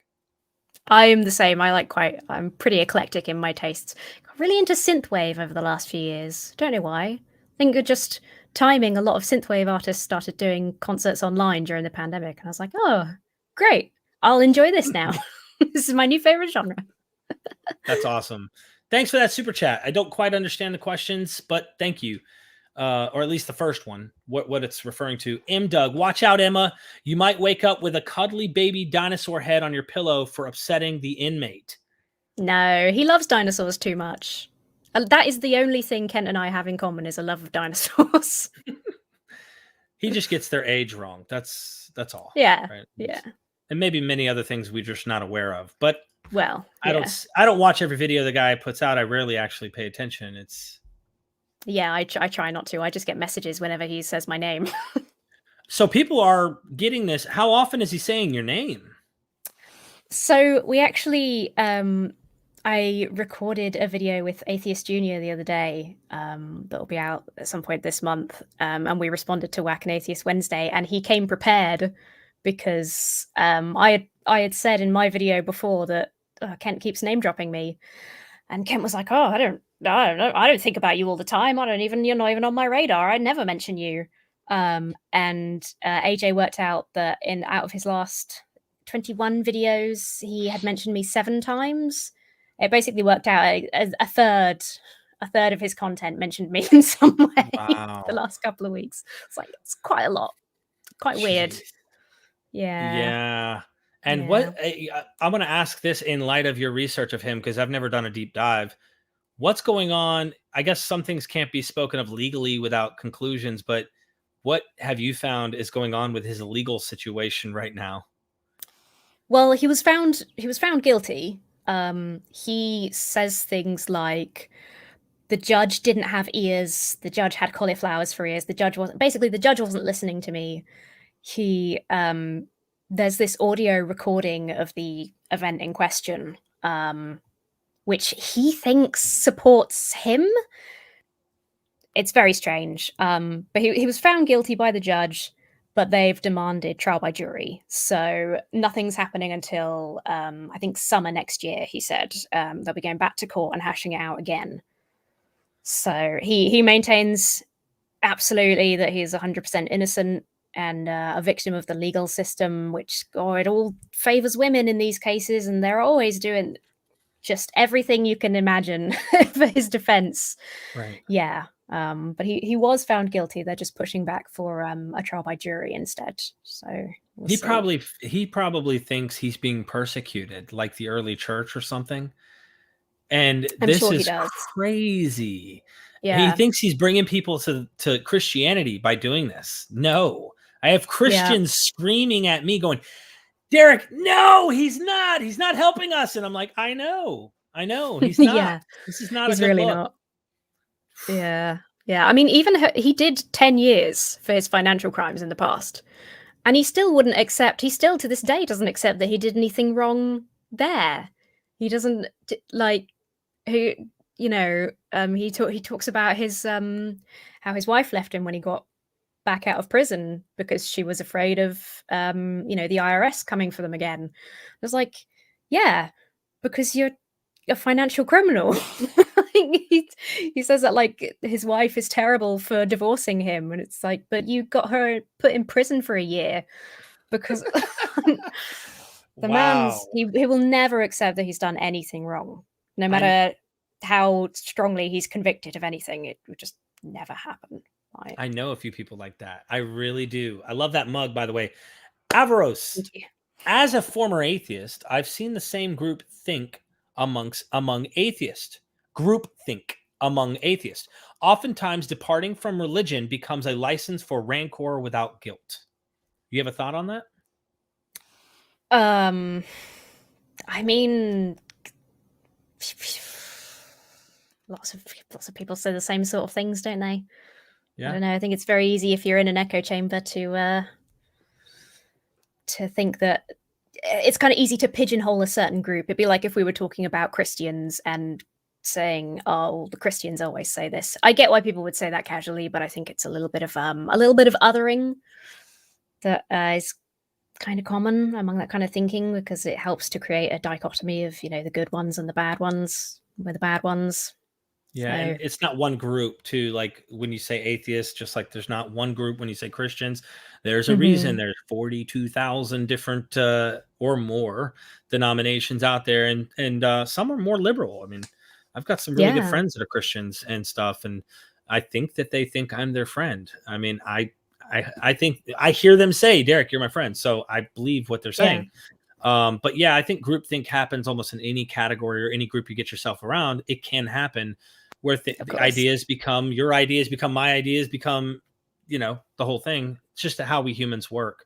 I'm the same. I'm pretty eclectic in my tastes. Got really into synthwave over the last few years. Don't know why. I think it just timing. A lot of synthwave artists started doing concerts online during the pandemic, and I was like, oh, great! I'll enjoy this now. This is my new favorite genre. That's awesome. Thanks for that super chat. I don't quite understand the questions, but thank you. Or at least the first one, what it's referring to. Doug, watch out, Emma. You might wake up with a cuddly baby dinosaur head on your pillow for upsetting the inmate. No, he loves dinosaurs too much. That is the only thing Kent and I have in common is a love of dinosaurs. He just gets their age wrong. That's all. Yeah, right? yeah. And maybe many other things we're just not aware of. But well, yeah. I don't watch every video the guy puts out. I rarely actually pay attention. Yeah, I try not to. I just get messages whenever he says my name. So people are getting this. How often is he saying your name? So we actually, I recorded a video with Atheist Junior the other day that'll be out at some point this month. And we responded to Whack an Atheist Wednesday, and he came prepared because I had said in my video before that Kent keeps name dropping me. And Kent was like, oh, I don't know. I don't think about you all the time. You're not even on my radar. I never mention you. And AJ worked out that out of his last 21 videos, he had mentioned me 7 times. It basically worked out a third of his content mentioned me in some way. Wow. The last couple of weeks. It's quite a lot. Quite weird. Yeah. Yeah. And what I'm going to ask this in light of your research of him, because I've never done a deep dive. What's going on? I guess some things can't be spoken of legally without conclusions, but What have you found is going on with his legal situation right now? Well, he was found guilty. He says things like the judge didn't have ears, the judge had cauliflowers for ears, the judge wasn't listening to me. He there's this audio recording of the event in question, which he thinks supports him. It's very strange. But he was found guilty by the judge, but they've demanded trial by jury. So nothing's happening until I think summer next year, he said. They'll be going back to court and hashing it out again. So he maintains absolutely that he's 100% innocent and a victim of the legal system, which, it all favors women in these cases, and they're always doing just everything you can imagine for his defense. Right. Yeah. But he was found guilty. They're just pushing back for a trial by jury instead. So he probably thinks he's being persecuted like the early church or something. And this is crazy. Yeah. He thinks he's bringing people to Christianity by doing this. No, I have Christians screaming at me going, Derek, no, he's not helping us. And I'm like, I know he's not. Yeah. This is not he's a good really look. Not. Yeah. Yeah. I mean, even he did 10 years for his financial crimes in the past, and he still wouldn't accept. He still to this day doesn't accept that he did anything wrong there. He doesn't he talks about his how his wife left him when he got back out of prison because she was afraid of the IRS coming for them again. I was like, yeah, because you're a financial criminal. He says that like his wife is terrible for divorcing him, and it's like, but you got her put in prison for a year because the man's he will never accept that he's done anything wrong, no matter how strongly he's convicted of anything. It would just never happen. I know a few people like that. I really do. I love that mug, by the way. Avaros, as a former atheist, I've seen the same group think among atheists. Oftentimes, departing from religion becomes a license for rancor without guilt. You have a thought on that? I mean, lots of people say the same sort of things, don't they? Yeah. I don't know. I think it's very easy if you're in an echo chamber to think that it's kind of easy to pigeonhole a certain group. It'd be like if we were talking about Christians and saying, "Oh, the Christians always say this." I get why people would say that casually, but I think it's a little bit of othering that is kind of common among that kind of thinking, because it helps to create a dichotomy of the good ones and the bad ones. We're the bad ones. Yeah, so, and it's not one group too. Like when you say atheists, just like there's not one group when you say Christians. There's a reason there's 42,000 different or more denominations out there, and some are more liberal. I mean, I've got some really good friends that are Christians and stuff, and I think that they think I'm their friend. I mean, I think I hear them say, "Derek, you're my friend," so I believe what they're saying. But yeah, I think groupthink happens almost in any category or any group you get yourself around. It can happen where the ideas become your ideas, become my ideas, become, the whole thing. It's just how we humans work.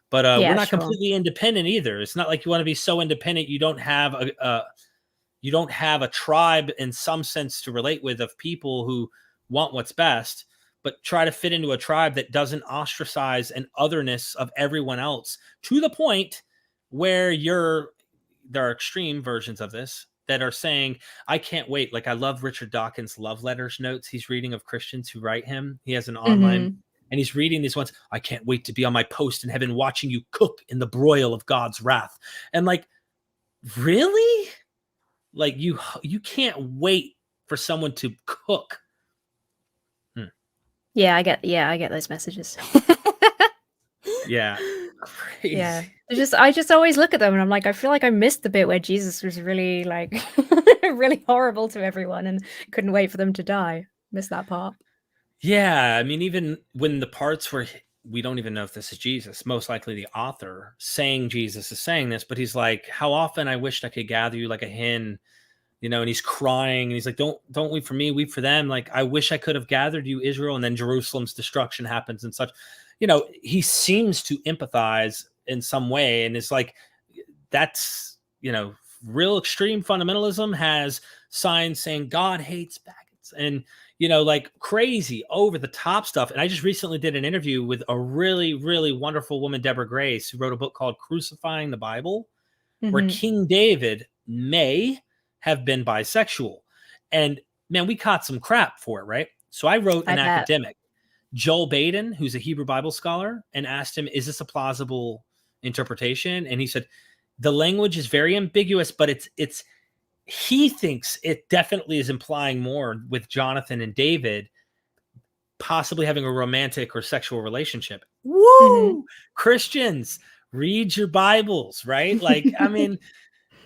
But we're not completely independent either. It's not like you want to be so independent you don't have a tribe in some sense to relate with of people who want what's best, but try to fit into a tribe that doesn't ostracize an otherness of everyone else to the point where there are extreme versions of this that are saying, I can't wait. Like, I love Richard Dawkins' love letters notes he's reading of Christians who write him. He has an online, and he's reading these ones. I can't wait to be on my post in heaven watching you cook in the broil of God's wrath. And like, really? Like, you can't wait for someone to cook. Yeah, I get those messages. Yeah. Crazy. Yeah. I just always look at them and I'm like, I feel like I missed the bit where Jesus was really like really horrible to everyone and couldn't wait for them to die. Missed that part. Yeah. I mean, even when the parts where we don't even know if this is Jesus, most likely the author saying Jesus is saying this, but he's like, how often I wished I could gather you like a hen, and he's crying and he's like, don't weep for me, weep for them. Like, I wish I could have gathered you, Israel. And then Jerusalem's destruction happens and such. He seems to empathize in some way. And it's like, that's, real extreme fundamentalism has signs saying God hates faggots and, like crazy over the top stuff. And I just recently did an interview with a really, really wonderful woman, Deborah Grace, who wrote a book called Crucifying the Bible, where King David may have been bisexual. And man, we caught some crap for it, right? So I wrote an academic, Joel Baden, who's a Hebrew Bible scholar, and asked him, is this a plausible interpretation? And he said, the language is very ambiguous, but he thinks it definitely is implying more with Jonathan and David possibly having a romantic or sexual relationship. Woo! Christians, read your Bibles, right? Like, I mean,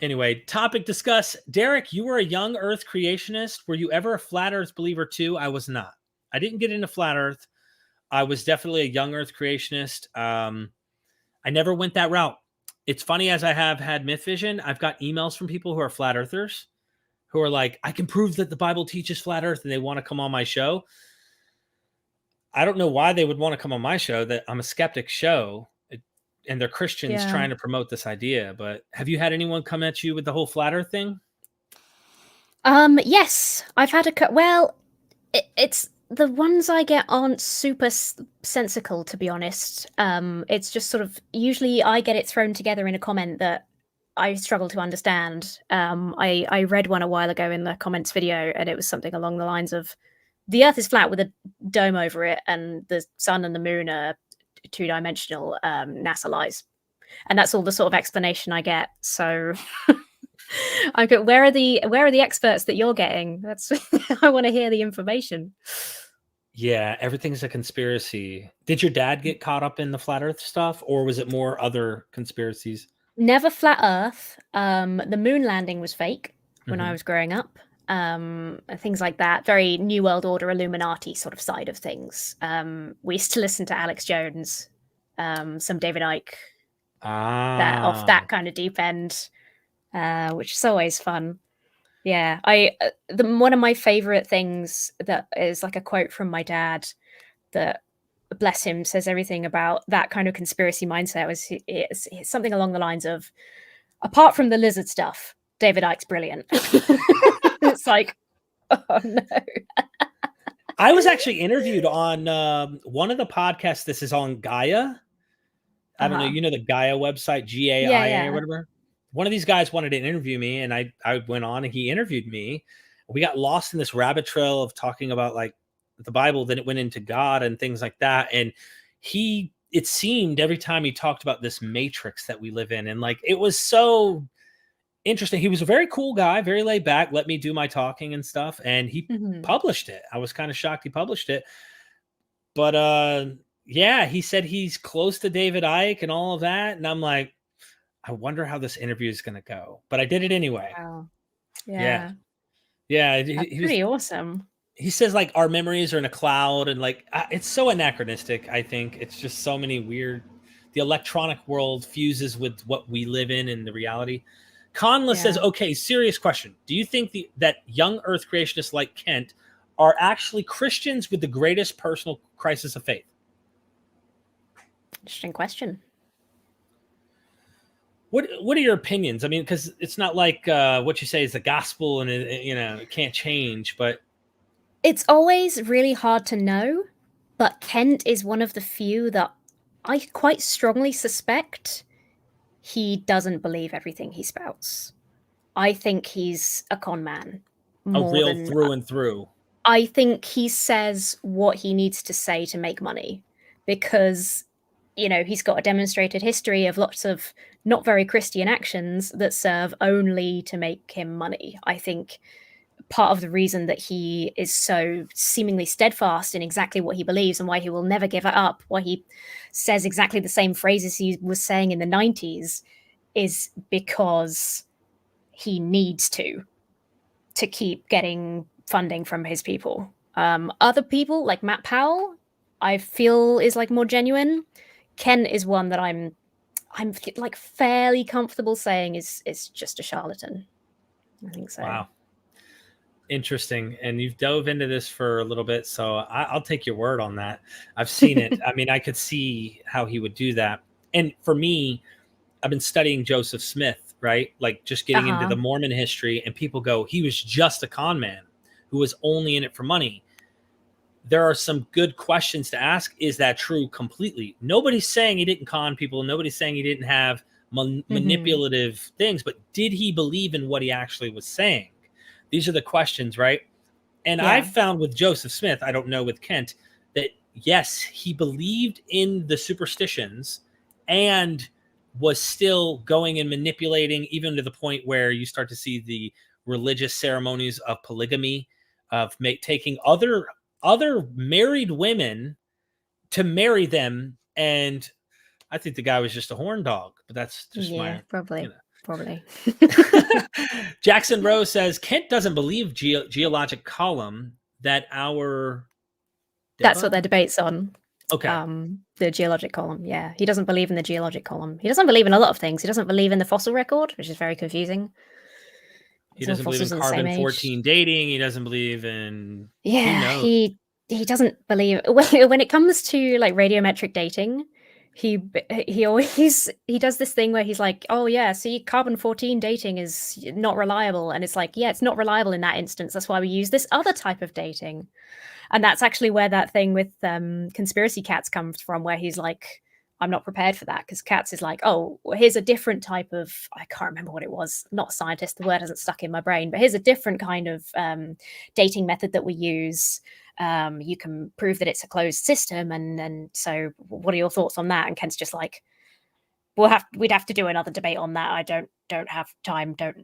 anyway, topic discuss. Derek, you were a young Earth creationist. Were you ever a flat Earth believer too? I was not. I didn't get into flat Earth. I was definitely a young Earth creationist. I never went that route. It's funny, as I have had MythVision, I've got emails from people who are flat earthers who are like, I can prove that the Bible teaches flat earth, and they want to come on my show. I don't know why they would want to come on my show. That I'm a skeptic show, and they're Christians trying to promote this idea. But have you had anyone come at you with the whole flat earth thing? Yes, I've had it's the ones I get aren't super sensical, to be honest. It's just sort of, usually I get it thrown together in a comment that I struggle to understand. I read one a while ago in the comments video, and it was something along the lines of, the Earth is flat with a dome over it, and the sun and the moon are two-dimensional. NASA lies. And that's all the sort of explanation I get. So I go, where are the experts that you're getting? That's I want to hear the information. Yeah, everything's a conspiracy. Did your dad get caught up in the flat earth stuff, or was it more other conspiracies? Never flat earth. The moon landing was fake when I was growing up. Things like that. Very New World Order, Illuminati sort of side of things. We used to listen to Alex Jones, some David Icke, that off that kind of deep end, which is always fun. Yeah, one of my favorite things that is like a quote from my dad that, bless him, says everything about that kind of conspiracy mindset. It's something along the lines of, apart from the lizard stuff, David Icke's brilliant. It's like, oh no. I was actually interviewed on one of the podcasts. This is on Gaia. I don't know, the Gaia website, GAIA or whatever. One of these guys wanted to interview me, and I went on and he interviewed me. We got lost in this rabbit trail of talking about like the Bible, then it went into God and things like that. And it seemed every time he talked about this matrix that we live in, and like, it was so interesting. He was a very cool guy, very laid back, let me do my talking and stuff. And he published it. I was kind of shocked he published it. But yeah, he said he's close to David Icke and all of that. And I'm like, I wonder how this interview is going to go. But I did it anyway. Wow. Yeah. That's pretty awesome. He says like our memories are in a cloud, and like it's so anachronistic. I think it's just so many weird. The electronic world fuses with what we live in and the reality. Conless says, okay, serious question. Do you think that young Earth creationists like Kent are actually Christians with the greatest personal crisis of faith? Interesting question. What are your opinions? I mean, because it's not like what you say is the gospel, and it can't change. But it's always really hard to know. But Kent is one of the few that I quite strongly suspect he doesn't believe everything he spouts. I think he's a con man. Through and through. I think he says what he needs to say to make money, because he's got a demonstrated history of lots of not very Christian actions that serve only to make him money. I think part of the reason that he is so seemingly steadfast in exactly what he believes and why he will never give it up, why he says exactly the same phrases he was saying in the 90s, is because he needs to keep getting funding from his people. Other people like Matt Powell, I feel is like more genuine. Ken is one that I'm like fairly comfortable saying is just a charlatan. I think so. Wow. Interesting. And you've dove into this for a little bit, so I'll take your word on that. I've seen it. I mean, I could see how he would do that. And for me, I've been studying Joseph Smith, right? Like just getting into the Mormon history, and people go, he was just a con man who was only in it for money. There are some good questions to ask. Is that true completely? Nobody's saying he didn't con people. Nobody's saying he didn't have manipulative things, but did he believe in what he actually was saying? These are the questions, right? And I've found with Joseph Smith, I don't know with Kent, that yes, he believed in the superstitions and was still going and manipulating, even to the point where you start to see the religious ceremonies of polygamy, of taking other married women to marry them. And I think the guy was just a horn dog, but that's just probably. Jackson Rose says Kent doesn't believe geologic column that our that's what their debate's on. Okay. The geologic column. Yeah. He doesn't believe in the geologic column. He doesn't believe in a lot of things. He doesn't believe in the fossil record, which is very confusing. He doesn't believe in carbon-14 dating. He doesn't believe in he doesn't believe when it comes to like radiometric dating. He does this thing where he's like, oh yeah, see, carbon-14 dating is not reliable, and it's like, yeah, it's not reliable in that instance. That's why we use this other type of dating, and that's actually where that thing with conspiracy cats comes from, where he's like, I'm not prepared for that, because Katz is like, oh, well, here's a different type of, I can't remember what it was, not scientist, the word hasn't stuck in my brain, but here's a different kind of dating method that we use. You can prove that it's a closed system, and so what are your thoughts on that? And Kent's just like, we'd have to do another debate on that. I don't have time. Don't.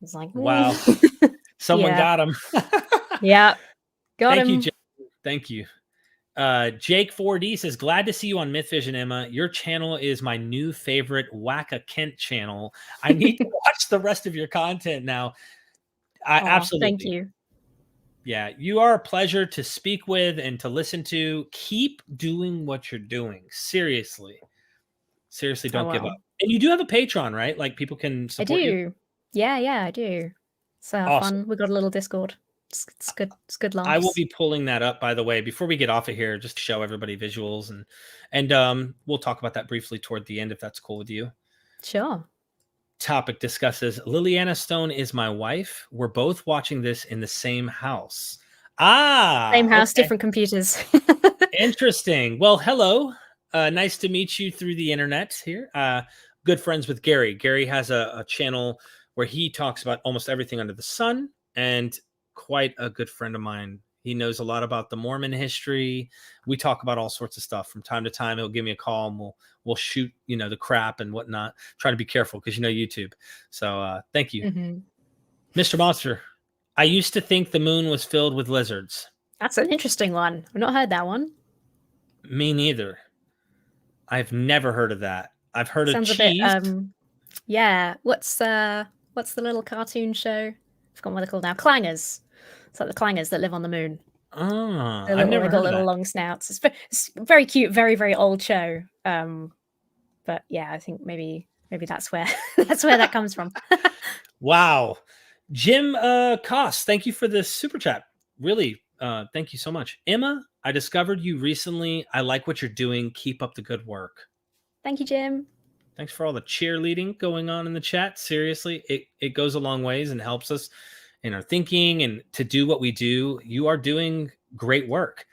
It's like, wow, someone got him. Yeah, got him. Thank you, Jake. Thank you. Jake 4D says, glad to see you on MythVision, Emma. Your channel is my new favorite Wacka Kent channel. I need to watch the rest of your content now. Absolutely. Thank you. Yeah, you are a pleasure to speak with and to listen to. Keep doing what you're doing. Seriously, don't give up. And you do have a Patreon, right? Like people can support you. I do. Yeah, I do. It's awesome. Fun. We got a little Discord. It's good. It's good laughs. I will be pulling that up, by the way, before we get off of here, just to show everybody visuals, and we'll talk about that briefly toward the end if that's cool with you. Sure. Topic discusses Liliana Stone is my wife. We're both watching this in the same house. Same house, different computers. Interesting. Well, hello. Nice to meet you through the internet here. Good friends with Gary. Gary has a channel where he talks about almost everything under the sun, and quite a good friend of mine. He knows a lot about the Mormon history. We talk about all sorts of stuff from time to time. He'll give me a call and we'll shoot, the crap and whatnot. Try to be careful because YouTube. So thank you. Mr. Monster, I used to think the moon was filled with lizards. That's an interesting one. I've not heard that one. Me neither. I've never heard of that. I've heard of cheese. A bit, yeah. What's the little cartoon show? I've forgotten what they're called now. Clangers. It's like the clangers that live on the moon. I've never heard of little that. Long snouts. It's very cute, very, very old show. But yeah, I think maybe that's where that comes from. Wow. Jim Koss, thank you for this super chat. Really, thank you so much. Emma, I discovered you recently. I like what you're doing. Keep up the good work. Thank you, Jim. Thanks for all the cheerleading going on in the chat. Seriously, it goes a long ways and helps us in our thinking and to do what we do. You are doing great work.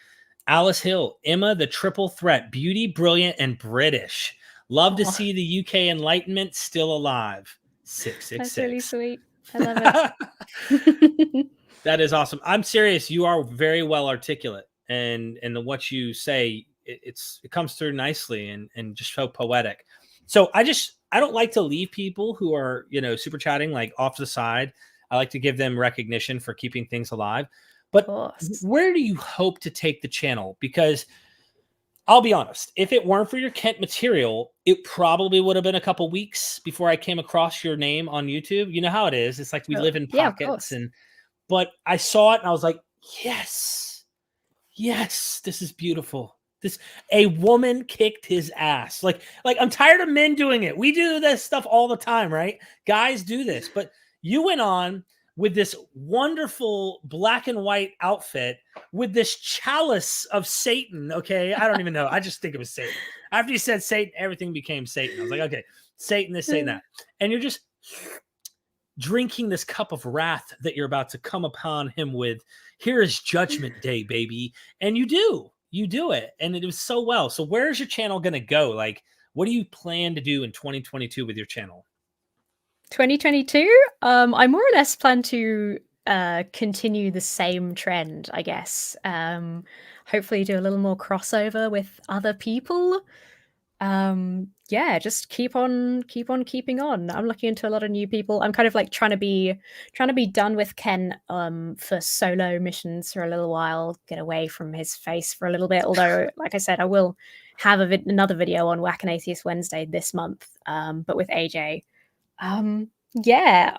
Alice Hill, Emma, the triple threat, beauty, brilliant, and British. Love to see the UK Enlightenment still alive. 666. That's really sweet. I love it. That is awesome. I'm serious. You are very well articulate, and what you say, it comes through nicely and just so poetic. So I don't like to leave people who are, super chatting like off to the side. I like to give them recognition for keeping things alive. But where do you hope to take the channel? Because I'll be honest, if it weren't for your Kent material, it probably would have been a couple weeks before I came across your name on YouTube. You know how it is. It's like we live in pockets. But I saw it and I was like, yes, this is beautiful. A woman kicked his ass. Like I'm tired of men doing it. We do this stuff all the time, right? Guys do this, but you went on, with this wonderful black and white outfit with this chalice of Satan. Okay. I don't even know. I just think it was Satan. After you said Satan, everything became Satan. I was like, okay, Satan this, Satan that. And you're just drinking this cup of wrath that you're about to come upon him with. Here is Judgment Day, baby. And you do it. And it was so well. So where's your channel going to go? Like, what do you plan to do in 2022 with your channel? 2022? I more or less plan to continue the same trend, I guess. Hopefully do a little more crossover with other people. Yeah, just keep on keeping on. I'm looking into a lot of new people. I'm kind of like trying to be done with Ken for solo missions for a little while, get away from his face for a little bit. Although, like I said, I will have another video on Whack and Atheist Wednesday this month, but with AJ. Yeah,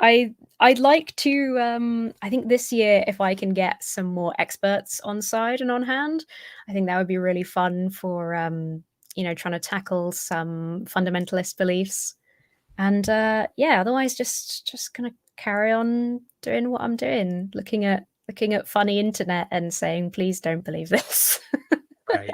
I'd like to I think this year, if I can get some more experts on side and on hand, I think that would be really fun for you know, trying to tackle some fundamentalist beliefs. And yeah, otherwise just gonna carry on doing what I'm doing, looking at funny internet and saying, please don't believe this. Right.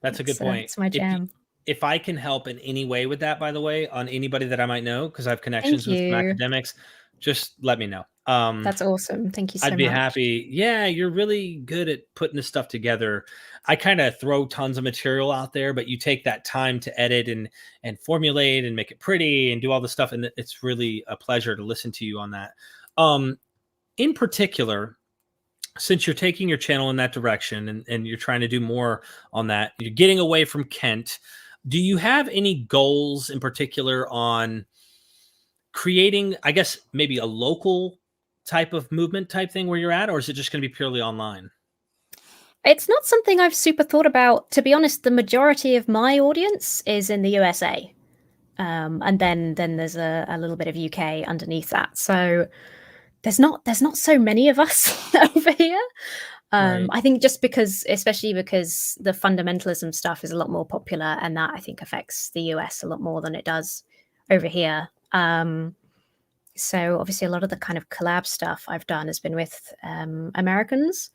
That's a good point. It's my jam. If I can help in any way with that, by the way, on anybody that I might know, because I have connections with some academics, just let me know. That's awesome. Thank you so much. I'd be happy. Yeah, you're really good at putting this stuff together. I kind of throw tons of material out there, but you take that time to edit and formulate and make it pretty and do all the stuff. And it's really a pleasure to listen to you on that. In particular, since you're taking your channel in that direction and you're trying to do more on that, you're getting away from Kent. Do you have any goals in particular on creating, I guess, maybe a local type of movement type thing where you're at, or is it just going to be purely online? It's not something I've super thought about. To be honest, the majority of my audience is in the USA. And then there's a little bit of UK underneath that. So there's not so many of us over here. Right. I think just because, especially because the fundamentalism stuff is a lot more popular, and that I think affects the US a lot more than it does over here. So obviously a lot of the kind of collab stuff I've done has been with Americans.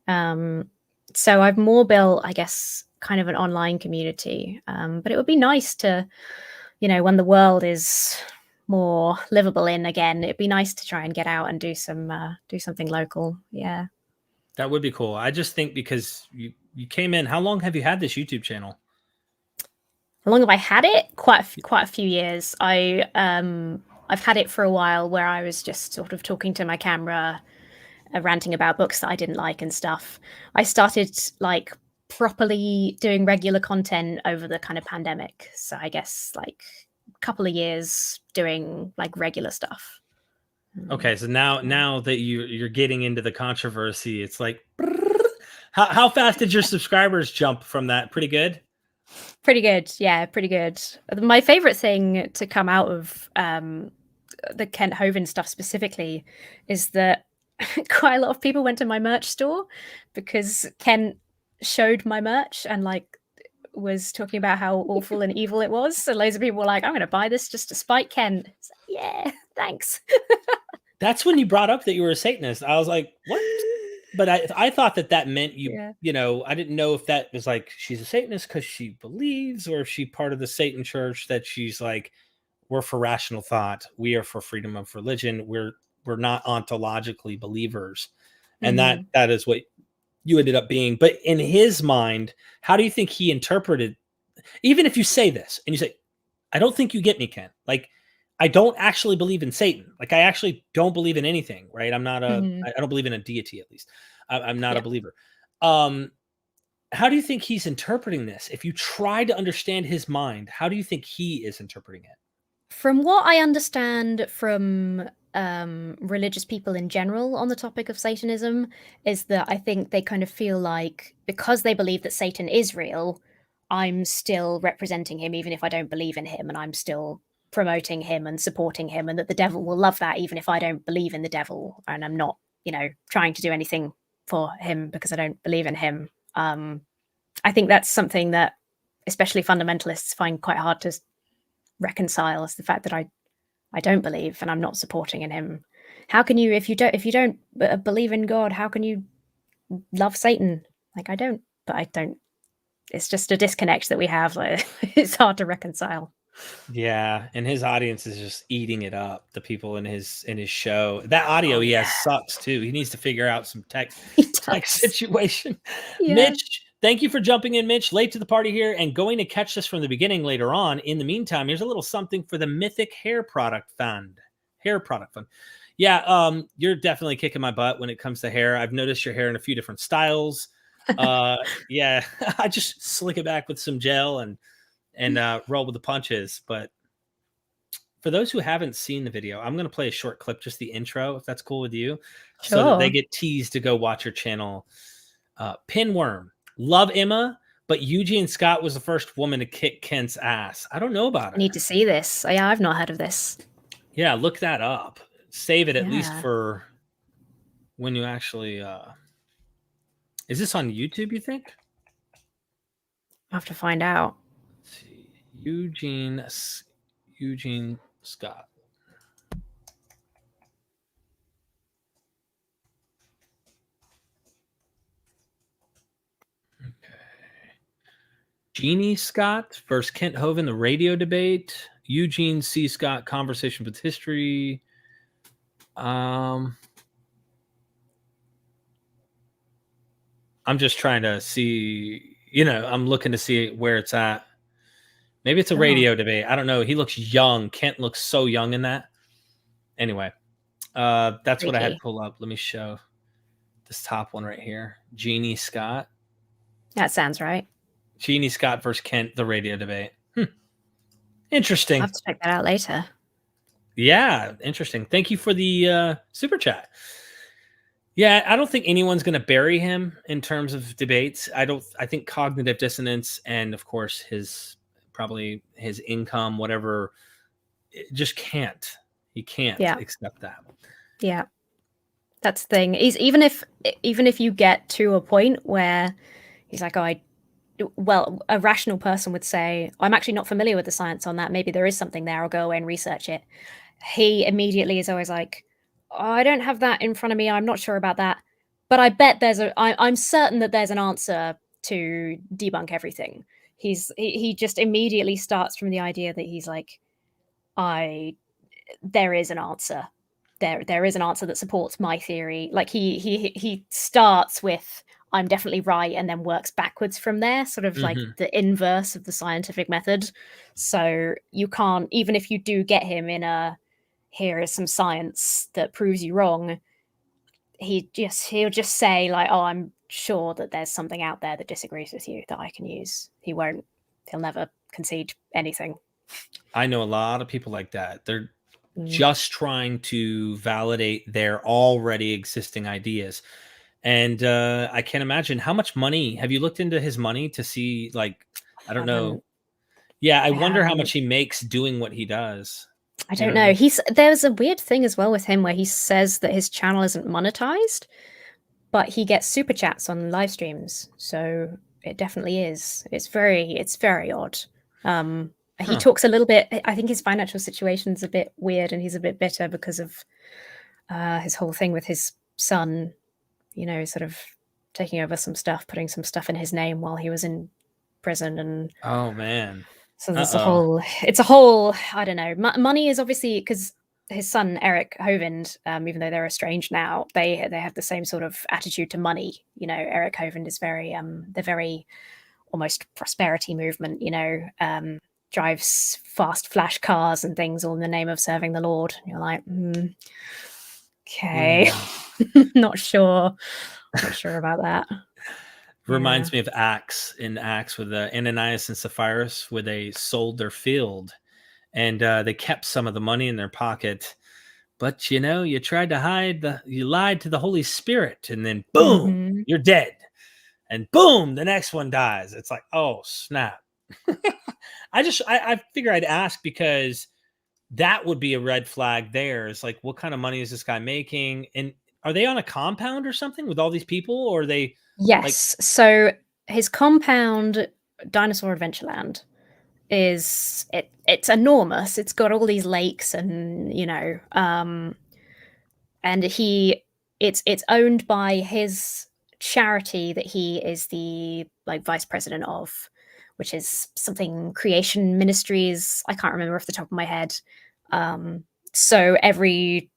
So I've more built, I guess, kind of an online community. But it would be nice to, you know, when the world is more livable in again, it'd be nice to try and get out and do something local. Yeah. That would be cool. I just think because you came in, how long have you had this YouTube channel? How long have I had it? Quite a few years. I've had it for a while where I was just sort of talking to my camera, ranting about books that I didn't like and stuff. I started like properly doing regular content over the kind of pandemic. So I guess like a couple of years doing like regular stuff. Okay, so now that you're getting into the controversy, it's like, how fast did your subscribers jump from that? Pretty good? Pretty good, yeah, pretty good. My favorite thing to come out of the Kent Hovind stuff specifically is that quite a lot of people went to my merch store because Kent showed my merch and like was talking about how awful and evil it was. So loads of people were like, I'm going to buy this just to spite Kent. Like, yeah, thanks. That's when you brought up that you were a Satanist. I was like, what? But I thought that meant you know, I didn't know if that was like she's a Satanist because she believes, or if she part of the Satan church that she's like, we're for rational thought, we are for freedom of religion, we're not ontologically believers. And that is what you ended up being. But in his mind, how do you think he interpreted, even if you say this and you say, I don't think you get me, Ken, like I don't actually believe in Satan. Like I actually don't believe in anything, right? I'm not I don't believe in a deity, at least. I'm not a believer. How do you think he's interpreting this? If you try to understand his mind, how do you think he is interpreting it? From what I understand from religious people in general on the topic of Satanism, is that I think they kind of feel like because they believe that Satan is real, I'm still representing him even if I don't believe in him, and I'm still promoting him and supporting him, and that the devil will love that even if I don't believe in the devil and I'm not, you know, trying to do anything for him because I don't believe in him. I think that's something that especially fundamentalists find quite hard to reconcile, is the fact that I don't believe and I'm not supporting in how can you, if you don't believe in God, how can you love Satan? Like, I don't, but I don't. It's just a disconnect that we have. Like, it's hard to reconcile. Yeah, and his audience is just eating it up. The people in his show. That audio he has sucks too. He needs to figure out some tech situation. Yeah. Mitch, thank you for jumping in, Mitch. Late to the party here and going to catch this from the beginning later on. In the meantime, here's a little something for the Mythic Hair Product Fund. Yeah, you're definitely kicking my butt when it comes to hair. I've noticed your hair in a few different styles. Yeah, I just slick it back with some gel and roll with the punches. But for those who haven't seen the video, I'm going to play a short clip, just the intro, if that's cool with you, so that they get teased to go watch your channel. Pinworm, love Emma, but Eugene Scott was the first woman to kick Kent's ass. I don't know about it. I need to see this. Yeah, I've not heard of this. Yeah, look that up. Save it at least for when you actually... Is this on YouTube, you think? I'll have to find out. Let's see. Eugene Scott. Okay. Jeannie Scott versus Kent Hovind, the radio debate. Eugene C. Scott, conversation with history. I'm just trying to see, I'm looking to see where it's at. Maybe it's a radio debate. I don't know. He looks young. Kent looks so young in that. Anyway, that's what I had to pull up. Let me show this top one right here. Jeannie Scott. That sounds right. Jeannie Scott versus Kent, the radio debate. Interesting. I'll have to check that out later. Yeah, interesting. Thank you for the super chat. Yeah, I don't think anyone's going to bury him in terms of debates. I think cognitive dissonance and, of course, his income, whatever, just can't. He can't accept that. Yeah, that's the thing. Even if you get to a point where he's like, a rational person would say, I'm actually not familiar with the science on that. Maybe there is something there. I'll go away and research it. He immediately is always like, I don't have that in front of me. I'm not sure about that. But I bet I'm certain that there's an answer to debunk everything. He just immediately starts from the idea that he's like, there is an answer. There is an answer that supports my theory. Like he starts with, I'm definitely right, and then works backwards from there, sort of like the inverse of the scientific method. So you can't, even if you do get him in here is some science that proves you wrong, he'll just say like, oh, I'm sure that there's something out there that disagrees with you that I can use. He'll never concede anything. I know a lot of people like that. They're just trying to validate their already existing ideas. And I can't imagine how much money. Have you looked into his money to see, like, I don't know. Yeah, I wonder how much he makes doing what he does. I don't know. There's a weird thing as well with him where he says that his channel isn't monetized, but he gets super chats on live streams. So it definitely is. It's very odd. He talks a little bit. I think his financial situation's a bit weird, and he's a bit bitter because of his whole thing with his son. Sort of taking over some stuff, putting some stuff in his name while he was in prison, and oh man. So there's it's a whole, I don't know. Money is obviously, because his son, Eric Hovind, even though they're estranged now, they have the same sort of attitude to money. Eric Hovind is very, they're very almost prosperity movement, drives fast flash cars and things all in the name of serving the Lord. And you're like, okay, not sure about that. Reminds me of Acts with Ananias and Sapphira, where they sold their field and they kept some of the money in their pocket. But, you tried to you lied to the Holy Spirit, and then boom, you're dead. And boom, the next one dies. It's like, oh, snap. I figure I'd ask because that would be a red flag there. It's like, what kind of money is this guy making? And are they on a compound or something with all these people, or are they? Yes. So his compound, Dinosaur Adventureland, it's enormous. It's got all these lakes and, and it's owned by his charity that he is the like vice president of, which is something Creation Ministries. I can't remember off the top of my head. So everything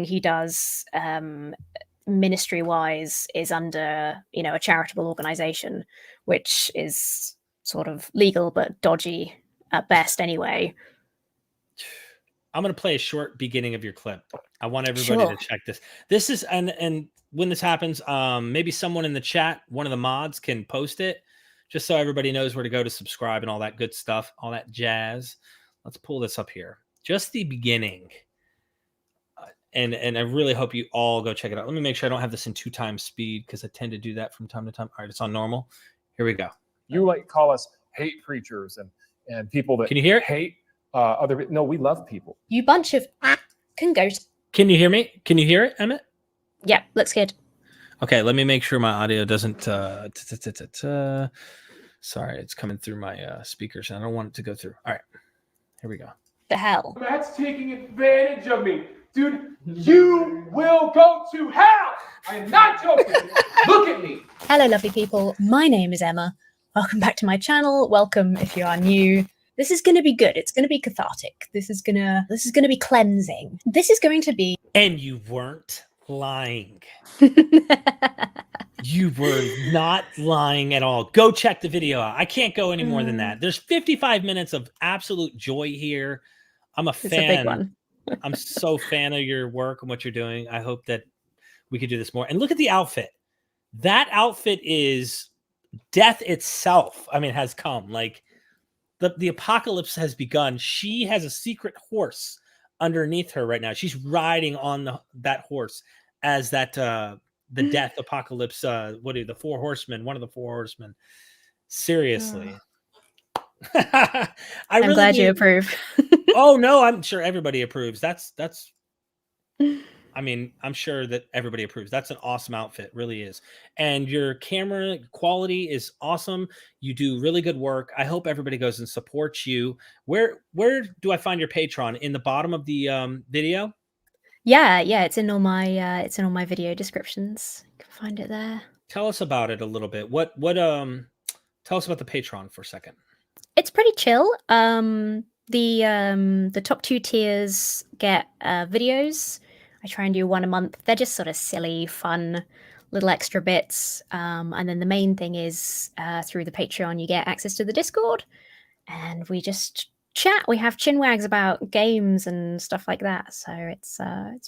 he does ministry wise is under, you know, a charitable organization, which is sort of legal but dodgy at best anyway. I'm going to play a short beginning of your clip. I want everybody to check this. This is, and when this happens, maybe someone in the chat, one of the mods, can post it just so everybody knows where to go to subscribe and all that good stuff, all that jazz. Let's pull this up here. Just the beginning. And I really hope you all go check it out. Let me make sure I don't have this in 2x speed, because I tend to do that from time to time. All right, it's on normal. Here we go. You like call us hate preachers and people that can you hear it? Hate other. No, we love people. You bunch of goat. Can you hear me? Can you hear it, Emmett? Yeah, looks good. Okay, let me make sure my audio doesn't. Sorry, it's coming through my speakers, and I don't want it to go through. All right, here we go. The hell? That's taking advantage of me. Dude, you will go to hell. I am not joking. Look at me. Hello, lovely people. My name is Emma. Welcome back to my channel. Welcome if you are new. This is going to be good. It's going to be cathartic. This is going to be cleansing. This is going to be. And you weren't lying. You were not lying at all. Go check the video out. I can't go any more than that. There's 55 minutes of absolute joy here. I'm a fan. It's a big one. I'm so fan of your work and what you're doing. I hope that we could do this more. And look at the outfit. That outfit is death itself. I mean, has come. Like the apocalypse has begun. She has a secret horse underneath her right now. She's riding on that horse as that the death apocalypse. What are the four horsemen? One of the four horsemen. Seriously. I'm really glad you approve. Oh no, I'm sure everybody approves. That's I mean, I'm sure that everybody approves. That's an awesome outfit, really is. And your camera quality is awesome. You do really good work. I hope everybody goes and supports you. Where do I find your Patreon? In the bottom of the video? Yeah, it's in all my video descriptions. You can find it there. Tell us about it a little bit. Tell us about the Patreon for a second. It's pretty chill. The top 2 tiers get videos. I try and do one a month. They're just sort of silly, fun, little extra bits. And then the main thing is through the Patreon, you get access to the Discord, and we just chat. We have chinwags about games and stuff like that. So it's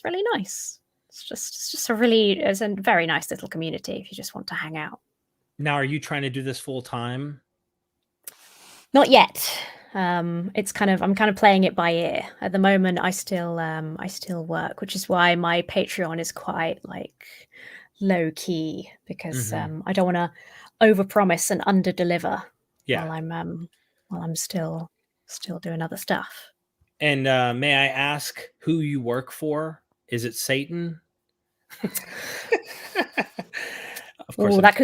really nice. It's a very nice little community if you just want to hang out. Now, are you trying to do this full time? Not yet. I'm kind of playing it by ear. At the moment, I still work, which is why my Patreon is quite like low key, because I don't want to overpromise and underdeliver while I'm still doing other stuff. And may I ask who you work for? Is it Satan? Oh, that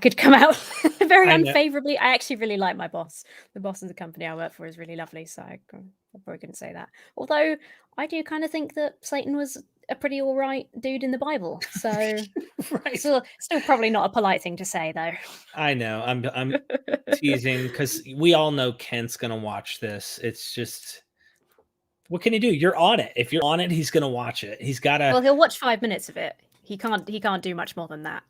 could come out very unfavorably. I actually really like my boss. The boss of the company I work for is really lovely, so I probably couldn't say that. Although I do kind of think that Satan was a pretty all right dude in the Bible. So right. still probably not a polite thing to say, though. I know. I'm teasing, because we all know Kent's gonna watch this. It's just, what can he do? You're on it. If you're on it, he's gonna watch it. He's gotta. Well, he'll watch 5 minutes of it. He can't do much more than that.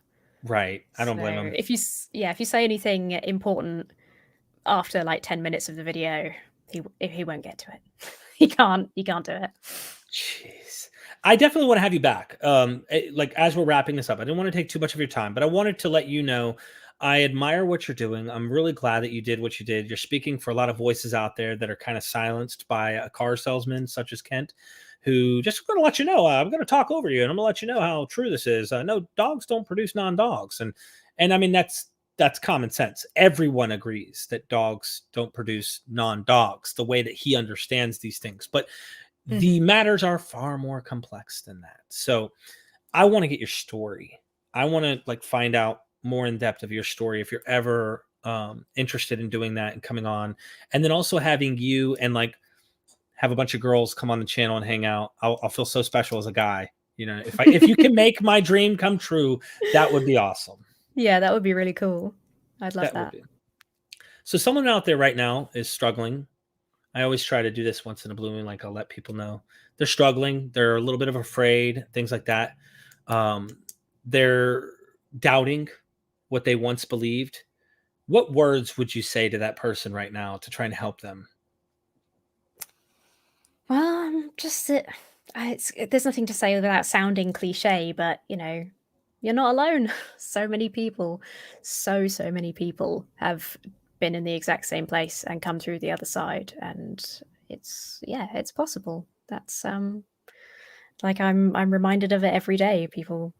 Right. I don't blame him. If you say anything important after like 10 minutes of the video, he won't get to it. He can't do it. Jeez. I definitely want to have you back. Like, as we're wrapping this up, I didn't want to take too much of your time, but I wanted to let you know I admire what you're doing. I'm really glad that you did what you did. You're speaking for a lot of voices out there that are kind of silenced by a car salesman such as Kent, who just going to let you know, I'm going to talk over you, and I'm going to let you know how true this is. No, dogs don't produce non-dogs. And I mean, that's common sense. Everyone agrees that dogs don't produce non-dogs, the way that he understands these things. But the matters are far more complex than that. So I want to get your story. I want to find out more in depth of your story if you're ever interested in doing that and coming on. And then also having you and have a bunch of girls come on the channel and hang out. I'll feel so special as a guy. You know, if you can make my dream come true, that would be awesome. Yeah, that would be really cool. I'd love that. Would be. So someone out there right now is struggling. I always try to do this once in a blue moon. Like, I'll let people know they're struggling. They're a little bit of afraid, things like that. They're doubting what they once believed. What words would you say to that person right now to try and help them? Well, there's nothing to say without sounding cliche, but you know, you're not alone. So many people have been in the exact same place and come through the other side, and it's possible. That's like I'm reminded of it every day. People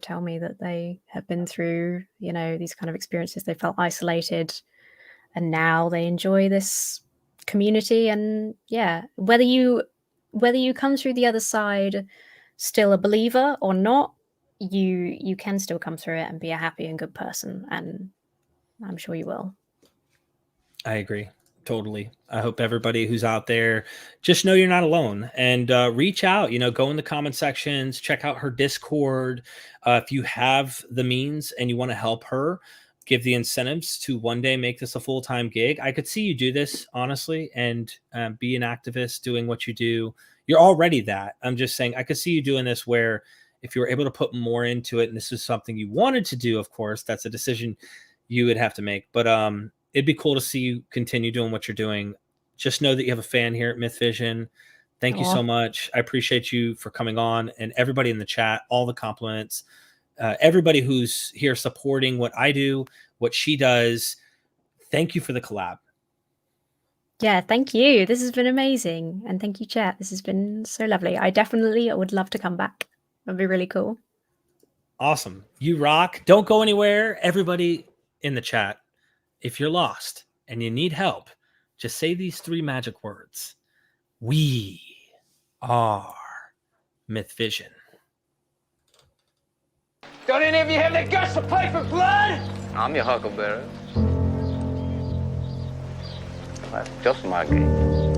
tell me that they have been through, you know, these kind of experiences. They felt isolated, and now they enjoy this community. And yeah, whether you come through the other side still a believer or not, you can still come through it and be a happy and good person, and I'm sure you will. I agree. Totally. I hope everybody who's out there, just know you're not alone, and reach out, you know, go in the comment sections, check out her Discord. If you have the means and you want to help her, give the incentives to one day make this a full-time gig. I could see you do this, honestly, and be an activist doing what you do. You're already that. I'm just saying, I could see you doing this where if you were able to put more into it, and this is something you wanted to do, of course, that's a decision you would have to make. But it'd be cool to see you continue doing what you're doing. Just know that you have a fan here at MythVision. Thank you so much. I appreciate you for coming on, and everybody in the chat, all the compliments, everybody who's here supporting what I do, what she does. Thank you for the collab. Yeah, thank you. This has been amazing. And thank you, chat. This has been so lovely. I definitely would love to come back. That'd be really cool. Awesome. You rock. Don't go anywhere. Everybody in the chat, if you're lost and you need help, just say these 3 magic words. We are MythVision. Don't any of you have the guts to play for blood? I'm your huckleberry. That's just my game.